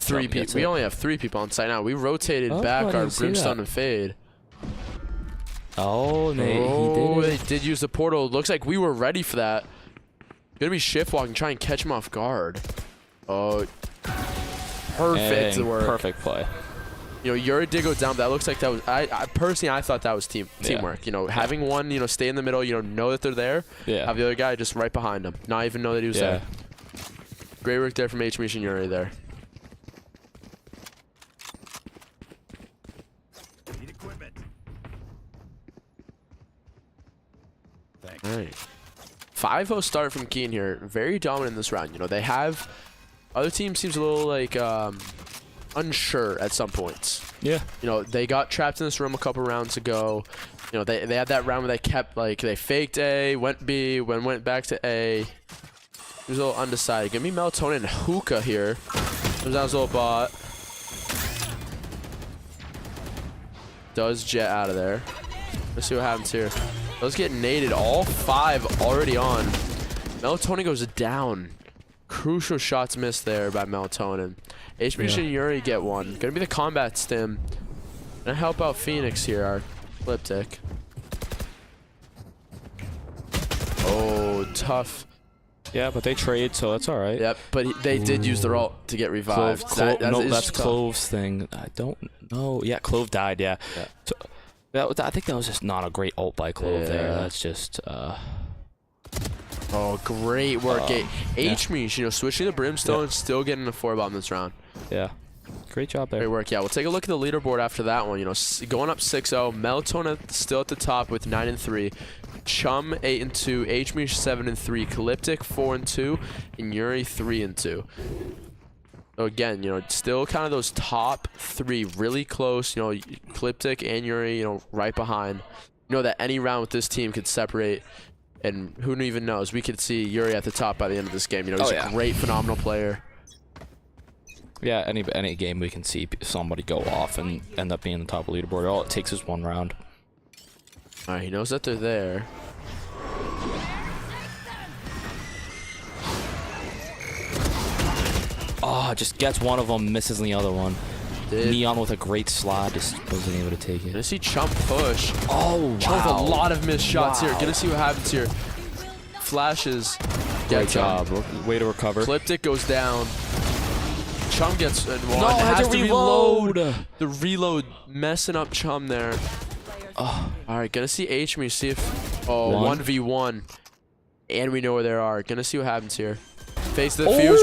3 people. We only have 3 people on site now. We rotated back our Brimstone and Fade. Oh, they did use the portal. Looks like we were ready for that. Gonna be shift walking, try and catch him off guard. Oh, perfect work. Perfect play. You know, Yuri did go down, but that looks like that was. I personally, I thought that was teamwork. You know, having one, you know, stay in the middle. You know that they're there. Yeah. Have the other guy just right behind him, not even know that he was there. Great work there from HB and Yuri there. All right. 5-0 start from Keene here. Very dominant in this round. You know, they have... Other team seems a little, like, unsure at some points. Yeah. You know, they got trapped in this room a couple rounds ago. You know, they had that round where they kept, like, they faked A, went B, went back to A. It was a little undecided. Give me Melatonin and Hookah here. Comes down his little bot. Does jet out of there. Let's see what happens here. Those get naded. All 5 already on. Melatonin goes down. Crucial shots missed there by Melatonin. HB and Yuri get one. Gonna be the combat stim. Gonna help out Phoenix here, our Ecliptic. Oh, tough. Yeah, but they trade, so that's all right. Yep, but they did use their ult to get revived. That's Clove's thing. I don't know. Yeah, Clove died, yeah. So, I think that was just not a great ult by Clove there. That's just... Oh, great work. H-Meesh, you know, switching to Brimstone, still getting a 4-bomb this round. Yeah. Great job there. Great work. Yeah, we'll take a look at the leaderboard after that one. You know, going up 6-0. Melatonin still at the top with 9-3. Chum 8-2. H-Meesh 7-3. Calyptic 4-2. And Yuri 3-2. So again, you know, still kind of those top 3 really close. You know, Calyptic and Yuri, you know, right behind. You know that any round with this team could separate. And who even knows? We could see Yuri at the top by the end of this game. You know, he's a great, phenomenal player. Yeah, any game we can see somebody go off and end up being the top leaderboard. All it takes is 1 round. All right, he knows that they're there. Oh, just gets one of them, misses the other one. Neon with a great slide, just wasn't able to take it. Gonna see Chump push. Oh, wow. Chump with a lot of missed shots here. Gonna see what happens here. Flashes. Great job. Way to recover. Ecliptic goes down. Chum gets one. No, has to reload. The reload messing up Chum there. Oh. All right, gonna see H-Me, see if... Oh, 1v1. And we know where they are. Gonna see what happens here. Face the fuse.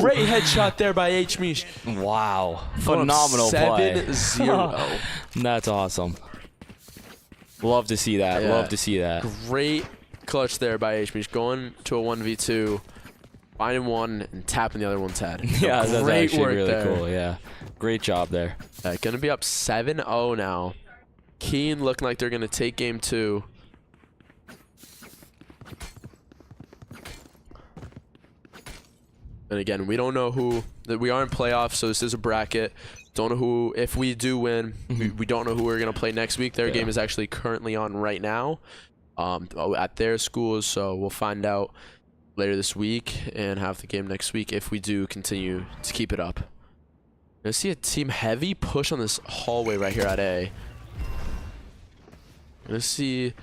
Great headshot there by H-Meesh. Wow. Phenomenal play. 7-0. That's awesome. Love to see that. Love to see that. Great clutch there by H-Meesh. Going to a 1v2. Finding one and tapping the other one's head. Yeah, that's actually really there. cool. Yeah. Great job there. Gonna be up 7-0 now. Keene looking like they're gonna take game 2. And again, we don't know who. We are in playoffs, so this is a bracket. Don't know who. If we do win, we don't know who we're gonna play next week. Their game is actually currently on right now, at their schools. So we'll find out later this week and have the game next week if we do continue to keep it up. I see a team heavy push on this hallway right here at A. Gonna see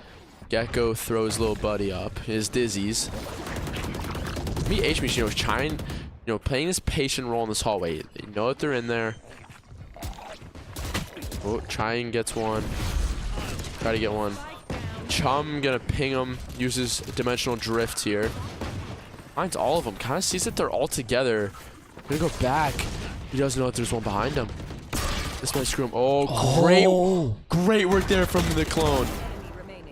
Gecko throw his little buddy up, his dizzies. Me, H-Me, you know, trying, you know, playing this patient role in this hallway. They know that they're in there. Oh, Chine gets one. Try to get one. Chum gonna ping him. Uses dimensional drift here. Finds all of them. Kind of sees that they're all together. Gonna go back. He doesn't know that there's one behind him. This might screw him. Oh, great work there from the clone.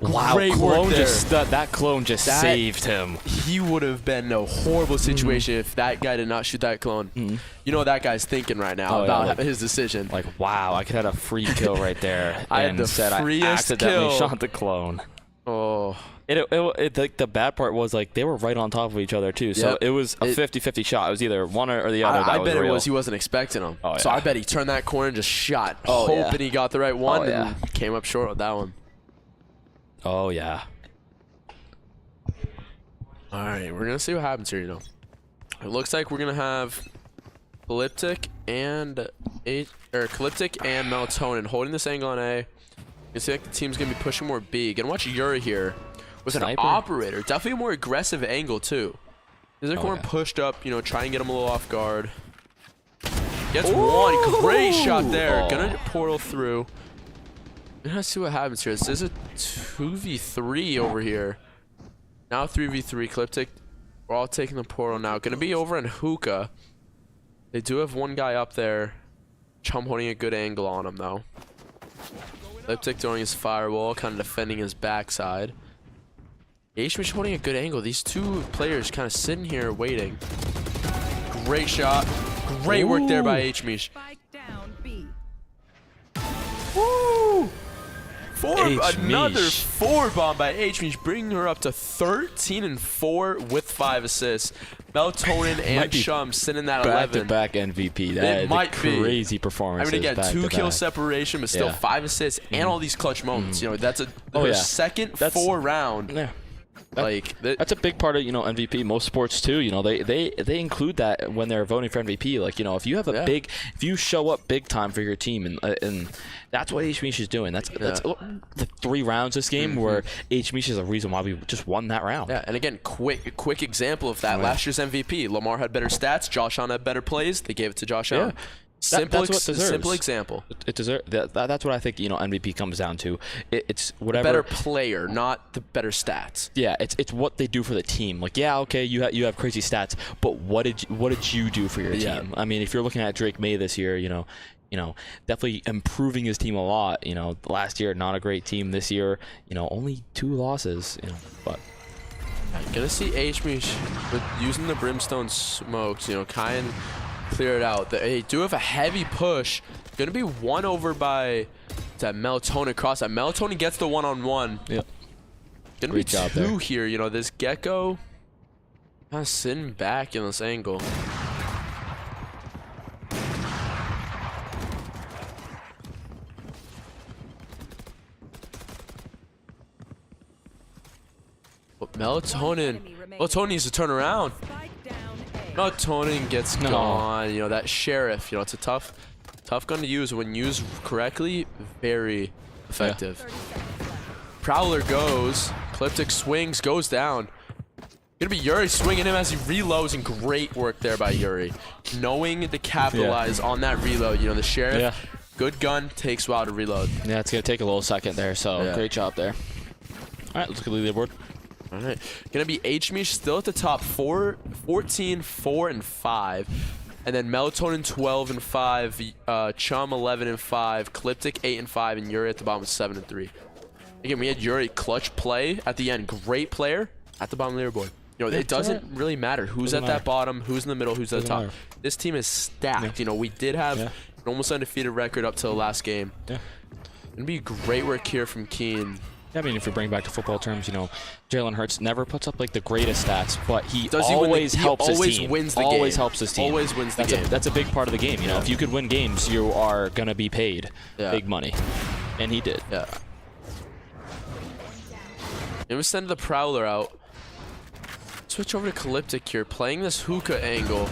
Wow, great work there. That clone just saved him. He would have been in a horrible situation if that guy did not shoot that clone. You know what that guy's thinking right now about his decision. Like, wow, I could have a free kill right there. I had the freest accidentally shot the clone. Oh. The bad part was, like, they were right on top of each other, too. So it was a 50-50 shot. It was either one or the other. I bet it was he wasn't expecting him. So I bet he turned that corner and just shot, hoping he got the right one, and came up short with that one. Oh, yeah. All right, we're going to see what happens here, you know. It looks like we're going to have Calyptic and Melatonin holding this angle on A. You see like the team's going to be pushing more B. Gonna watch Yuri here with an operator. Definitely a more aggressive angle, too. He's like more pushed up, you know, try and get him a little off guard. Gets one. Great shot there. Gonna portal through. Let's see what happens here. This is a 2v3 over here. Now 3v3. Calyptic, we're all taking the portal now. Gonna be over in Hookah. They do have one guy up there. Chum holding a good angle on him, though. Calyptic throwing his firewall, kind of defending his backside. H-Mish holding a good angle. These two players kind of sitting here waiting. Great shot. Great work there by H-Mish. Woo! Another 4 bomb by H-Meesh, bringing her up to 13-4 with 5 assists. Melatonin and Chum sitting in that 11. Back-to-back MVP. That is a crazy performance. I mean, again, 2 kill separation, but still 5 assists and all these clutch moments. You know, that's her second 4 round. Yeah. That's a big part of MVP. Most sports too, they include that when they're voting for MVP. Like if you have if you show up big time for your team, and that's what H-Meesh is doing. That's the 3 rounds this game where H-Meesh is a reason why we just won that round. Yeah, and again, quick example of that. Last year's MVP, Lamar had better stats, Josh Allen had better plays. They gave it to Josh Allen. Simple example. It deserves. That's what I think. MVP comes down to. It's whatever. Better player, not the better stats. Yeah, it's what they do for the team. Like, okay, you have crazy stats, but what did you do for your team? I mean, if you're looking at Drake May this year, definitely improving his team a lot. Last year not a great team. This year, only 2 losses. But I'm gonna see H-Meesh with using the brimstone smokes. Kind. Clear it out. They do have a heavy push. Gonna be won over by that Melatonin cross. That Melatonin gets the 1-on-1. Yep. Gonna be 2 here. This Gecko kind of sitting back in this angle. But Melatonin needs to turn around. Melatonin gets gone. That Sheriff, it's a tough gun to use. When used correctly, very effective. Prowler goes. Cliptic swings, goes down. Gonna be Yuri swinging him as he reloads, and great work there by Yuri. Knowing to capitalize on that reload. The Sheriff, good gun, takes a while to reload. Yeah, it's gonna take a little second there, so great job there. All right, let's look at the leaderboard. All right, gonna be H-Meesh still at the top, 14, 4, and 5, and then Melatonin 12 and 5, Chum 11 and 5, Cliptic 8 and 5, and Yuri at the bottom with 7 and 3. Again, we had Yuri clutch play at the end, great player at the bottom of the leaderboard. It doesn't really matter who's at that bottom, who's in the middle, who's at the top. This team is stacked. We did have an almost undefeated record up till the last game. Gonna be great work here from Keene. I mean, if you bring back to football terms, Jalen Hurts never puts up like the greatest stats, but he always helps his team. Always helps his team. Always wins the game. That's a big part of the game. If you could win games, you are gonna be paid big money, and he did. Yeah. And we send the Prowler out. Switch over to Calyptic here, playing this hookah angle.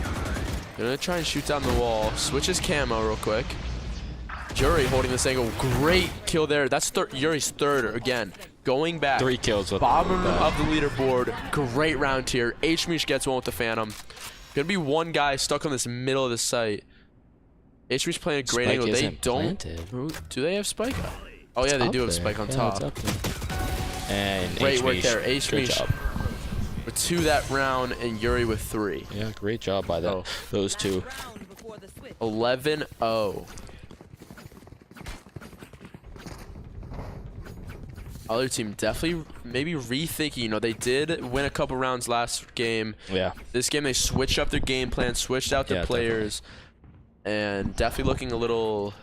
Gonna try and shoot down the wall. Switch his camo real quick. Yuri holding this angle. Great kill there. That's Yuri's 3rd again. Going back. 3 kills. Bottom of the leaderboard. Great round here. H-Meesh gets one with the Phantom. Gonna be one guy stuck on this middle of the site. H-Meesh playing a great angle. They don't. Do they have Spike? Oh yeah, they do have Spike on top. And great work there. H-Meesh with 2 that round, and Yuri with 3. Yeah, great job by those 2. 11-0. Other team definitely maybe rethinking. They did win a couple rounds last game. Yeah. This game they switched up their game plan, switched out their players, and definitely looking a little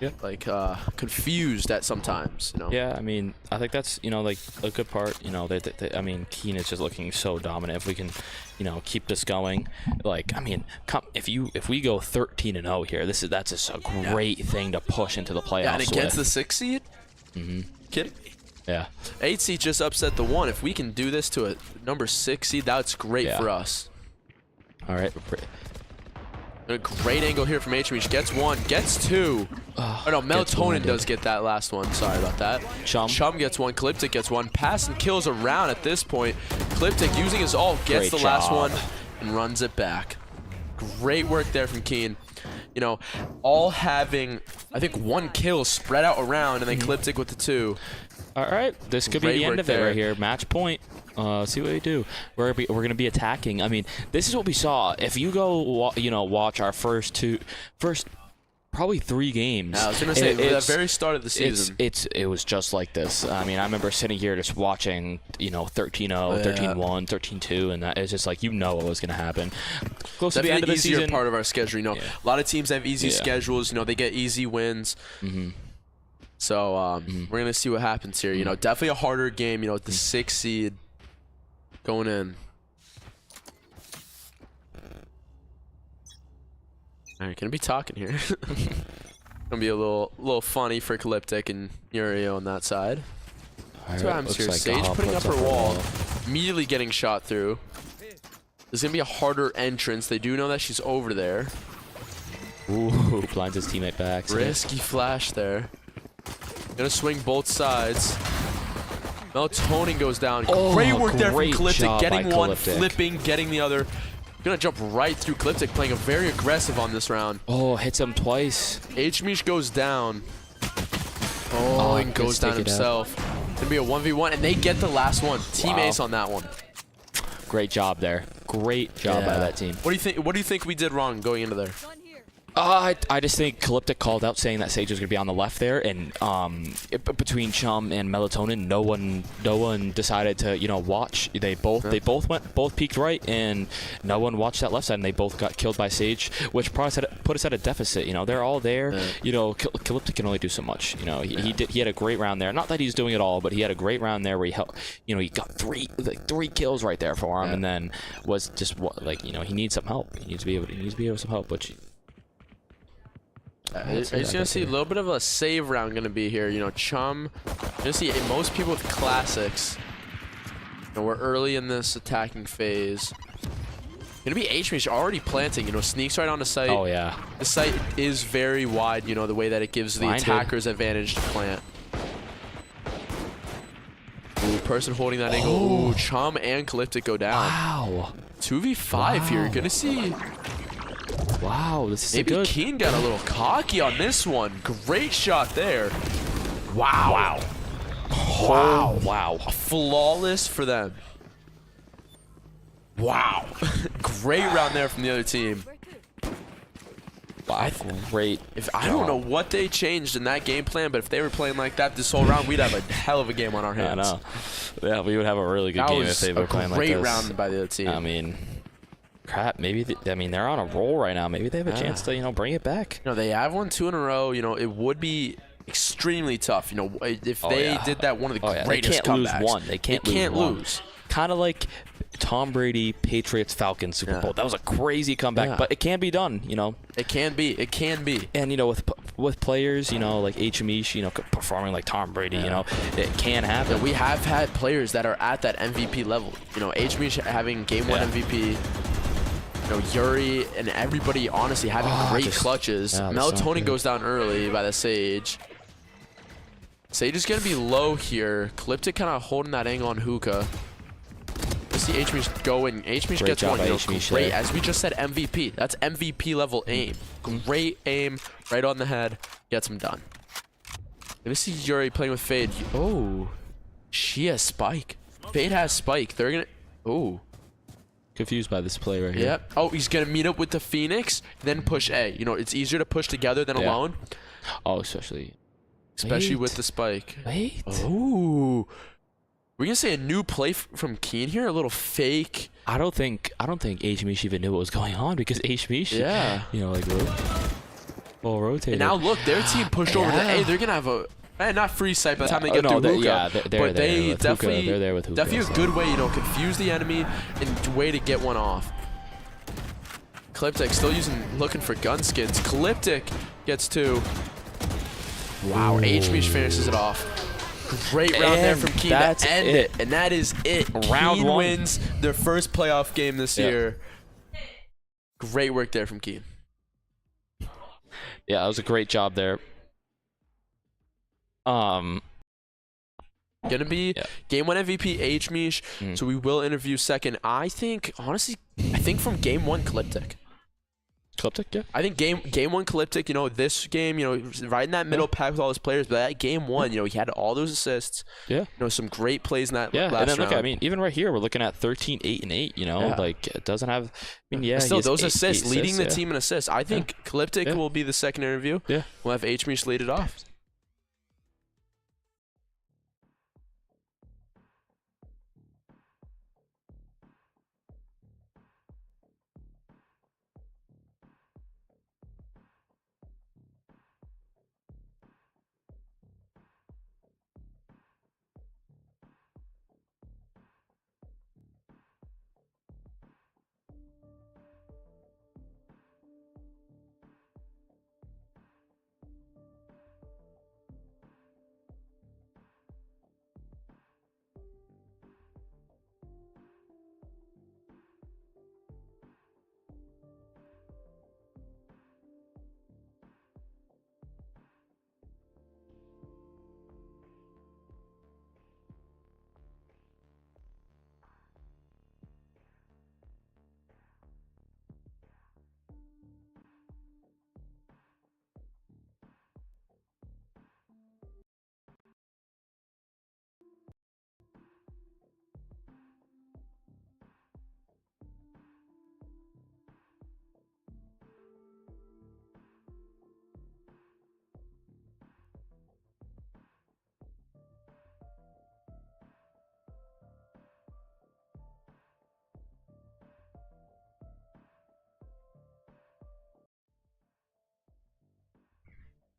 confused at sometimes. Yeah, I mean, I think that's like a good part. I mean, Keene is just looking so dominant. If we can, keep this going, I mean, if we go 13-0 here, that's just a great thing to push into the playoffs. Yeah, and against the 6th seed. Kidding me? Yeah. 8 seed just upset the 1. If we can do this to a number 6 seed, that's great for us. All right. A great angle here from H-Meesh. Gets 1, gets 2. Oh no, Melatonin does get that last one. Sorry about that. Chum gets 1. Calyptic gets 1. Pass and kills around at this point. Calyptic using his ult gets the last one and runs it back. Great work there from Keene. All having, I think, 1 kill spread out around, and then Calyptic with the 2. All right, this could be the end of it right here. Match point. See what we do. We're gonna be attacking. I mean, this is what we saw. If you go, watch our first probably 3 games. I was gonna say, at the very start of the season, it was just like this. I mean, I remember sitting here just watching, 13-0, 13-1, 13-2, and that it's just like what was gonna happen. Close to the end of the season. Easier part of our schedule. A lot of teams have easy schedules. They get easy wins. So we're going to see what happens here. You know, definitely a harder game, you know, with the 6th seed going in. All right, gonna be talking here. Gonna be a little funny for Calyptic and Yurio on that side. That's what happens here. Like Sage putting up her wall, immediately getting shot through. There's gonna be a harder entrance. They do know that she's over there. Ooh, blinds his teammate back. Risky flash there. Gonna swing both sides. Melatonin goes down. Oh, great work there from Calyptic. Getting one, Calyptic. flipping, getting the other. Gonna jump right through Calyptic, playing a very aggressive on this round. Oh, hits him twice. H-Mish goes down. Oh, and goes down himself. Gonna be a 1v1, and they get the last one. Team Ace on that one. Great job there. Great job by that team. What do you think? What do you think we did wrong going into there? I just think Calyptic called out saying that Sage was gonna be on the left there, and between Chum and Melatonin, no one decided to watch. They both peeked right, and no one watched that left side, and they both got killed by Sage, which probably put us at a deficit. You know, they're all there. Calyptic can only do so much. You know, he had a great round there. Not that he's doing it all, but he had a great round there where he helped. You know, he got three kills right there for him, and then was just he needs some help. He needs to be able some help, which. He's gonna see a little bit of a save round gonna be here. You know, Chum. You're gonna see most people with classics. And we're early in this attacking phase. Gonna be H-Mish already planting. You know, sneaks right on the site. Oh yeah. The site is very wide. You know, the way that it gives the attackers advantage to plant. Ooh, person holding that angle. Ooh, Chum and Calyptic go down. Wow. 2v5 here. Gonna see. Wow, this is Maybe good. Keene got a little cocky on this one. Great shot there. Wow. Wow. Flawless for them. Wow. Great round there from the other team. Wow, great. I don't know what they changed in that game plan, but if they were playing like that this whole round, we'd have a hell of a game on our hands. I know. Yeah, we would have a really good game if they were playing like this. Great round by the other team. I mean, crap. Maybe they're on a roll right now. Maybe they have a chance to bring it back. You know, they have won 2 in a row. You know, it would be extremely tough. You know, if they did that, one of the greatest comebacks. They can't lose one. They can't lose. Kind of like Tom Brady, Patriots, Falcons Super Bowl. That was a crazy comeback, but it can be done. You know, it can be. It can be. And with players, like H-Mish, performing like Tom Brady, it can happen. Yeah, we have had players that are at that MVP level. You know, H-Mish having Game 1 MVP. You know, Yuri and everybody honestly having great clutches. Melatonin goes down early by the Sage. Sage is going to be low here. Calyptic kind of holding that angle on Hookah. You see H-Mish going. H-Mish gets one. Great. As we just said, MVP. That's MVP level aim. Great aim. Right on the head. Gets him done. Gonna see Yuri playing with Fade. Oh. She has Spike. Fade has Spike. They're going to... Oh. Confused by this play right here. Yep. Oh, he's going to meet up with the Phoenix, then push A. You know, it's easier to push together than alone. Oh, especially with the Spike. Wait. Oh. We're going to say a new play from Keene here? A little fake. I don't think H-Mish even knew what was going on because H-Mish, rotated. And now look, their team pushed over to A. They're going to have a... not free sight by the time they get through Hookah. But they definitely, they're there with Hookah. Definitely a good way, confuse the enemy and way to get one off. Calyptic still looking for gun skins. Calyptic gets 2. Wow, H-Mish finishes it off. Great round there from Keene to end it. And that is it. Round 1 wins their first playoff game this year. Great work there from Keene. Yeah, that was a great job there. Gonna be Game 1 MVP H-Mish, so we will interview second. I think from Game 1 Calyptic. I think game 1 Calyptic, this game, right in that middle pack with all his players, but that Game 1, he had all those assists. Yeah. Some great plays in that last round. And then look, I mean, even right here, we're looking at 13, 8, and 8, like it doesn't have, but still those assists, leading the team in assists. I think Calyptic will be the second interview. Yeah. We'll have H-Mish lead it off.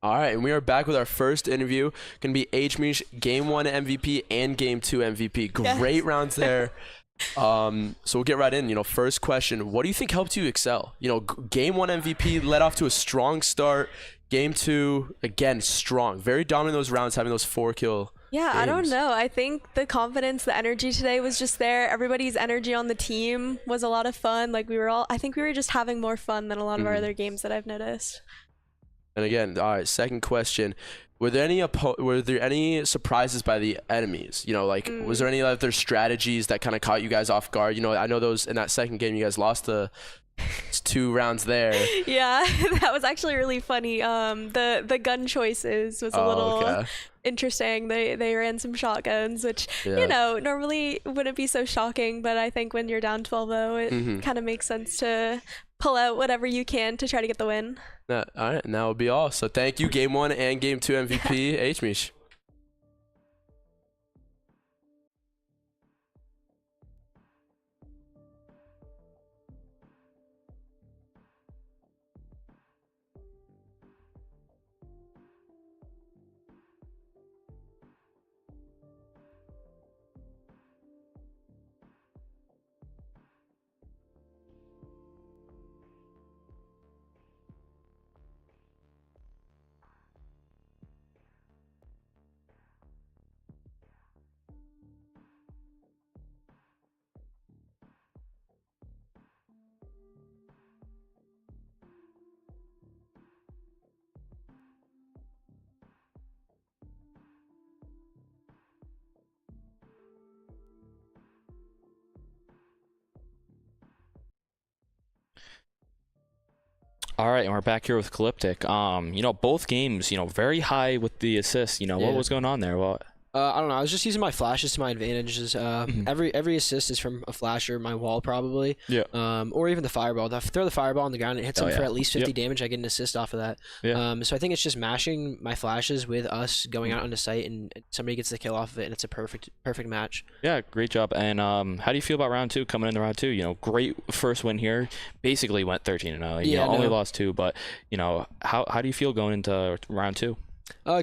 All right, and we are back with our first interview. Gonna be HMish, Game 1 MVP and Game 2 MVP. Great rounds there. So we'll get right in. You know, first question: what do you think helped you excel? You know, Game 1 MVP led off to a strong start. Game 2, again, strong, very dominant in those rounds, having those 4-kill. Yeah, games. I don't know. I think the confidence, the energy today was just there. Everybody's energy on the team was a lot of fun. Like I think we were just having more fun than a lot of our other games that I've noticed. And again, all right, second question. Were there any surprises by the enemies? You know, like, was there any other strategies that kind of caught you guys off guard? You know, I know those in that second game, you guys lost the 2 rounds there. Yeah, that was actually really funny. The gun choices was a little interesting. They ran some shotguns, which, you know, normally wouldn't be so shocking, but I think when you're down 12-0, it kind of makes sense to pull out whatever you can to try to get the win. All right, and that will be all. So thank you, Game 1 and Game 2 MVP, HMish. All right, and we're back here with Calyptic. You know, both games, you know, very high with the assists. You know, what was going on there? Well, I don't know. I was just using my flashes to my advantages. Every assist is from a flash or my wall probably. Yeah. Or even the fireball. If I throw the fireball on the ground and it hits them for at least 50 damage, I get an assist off of that. Yeah. So I think it's just mashing my flashes with us going out onto site and somebody gets the kill off of it and it's a perfect match. Yeah, great job. And how do you feel about round 2 coming into round 2? You know, great first win here. Basically went 13-0. You know, only lost 2, but you know, how do you feel going into round 2?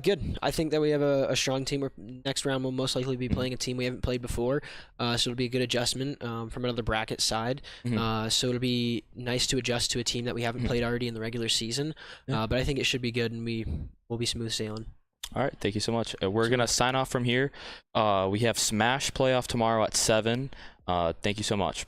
Good. I think that we have a strong team. Next round we'll most likely be playing a team we haven't played before, so it'll be a good adjustment from another bracket side. So it'll be nice to adjust to a team that we haven't played already in the regular season. But I think it should be good, and we'll be smooth sailing. All right, thank you so much. We're gonna sign off from here. We have Smash playoff tomorrow at 7. Thank you so much.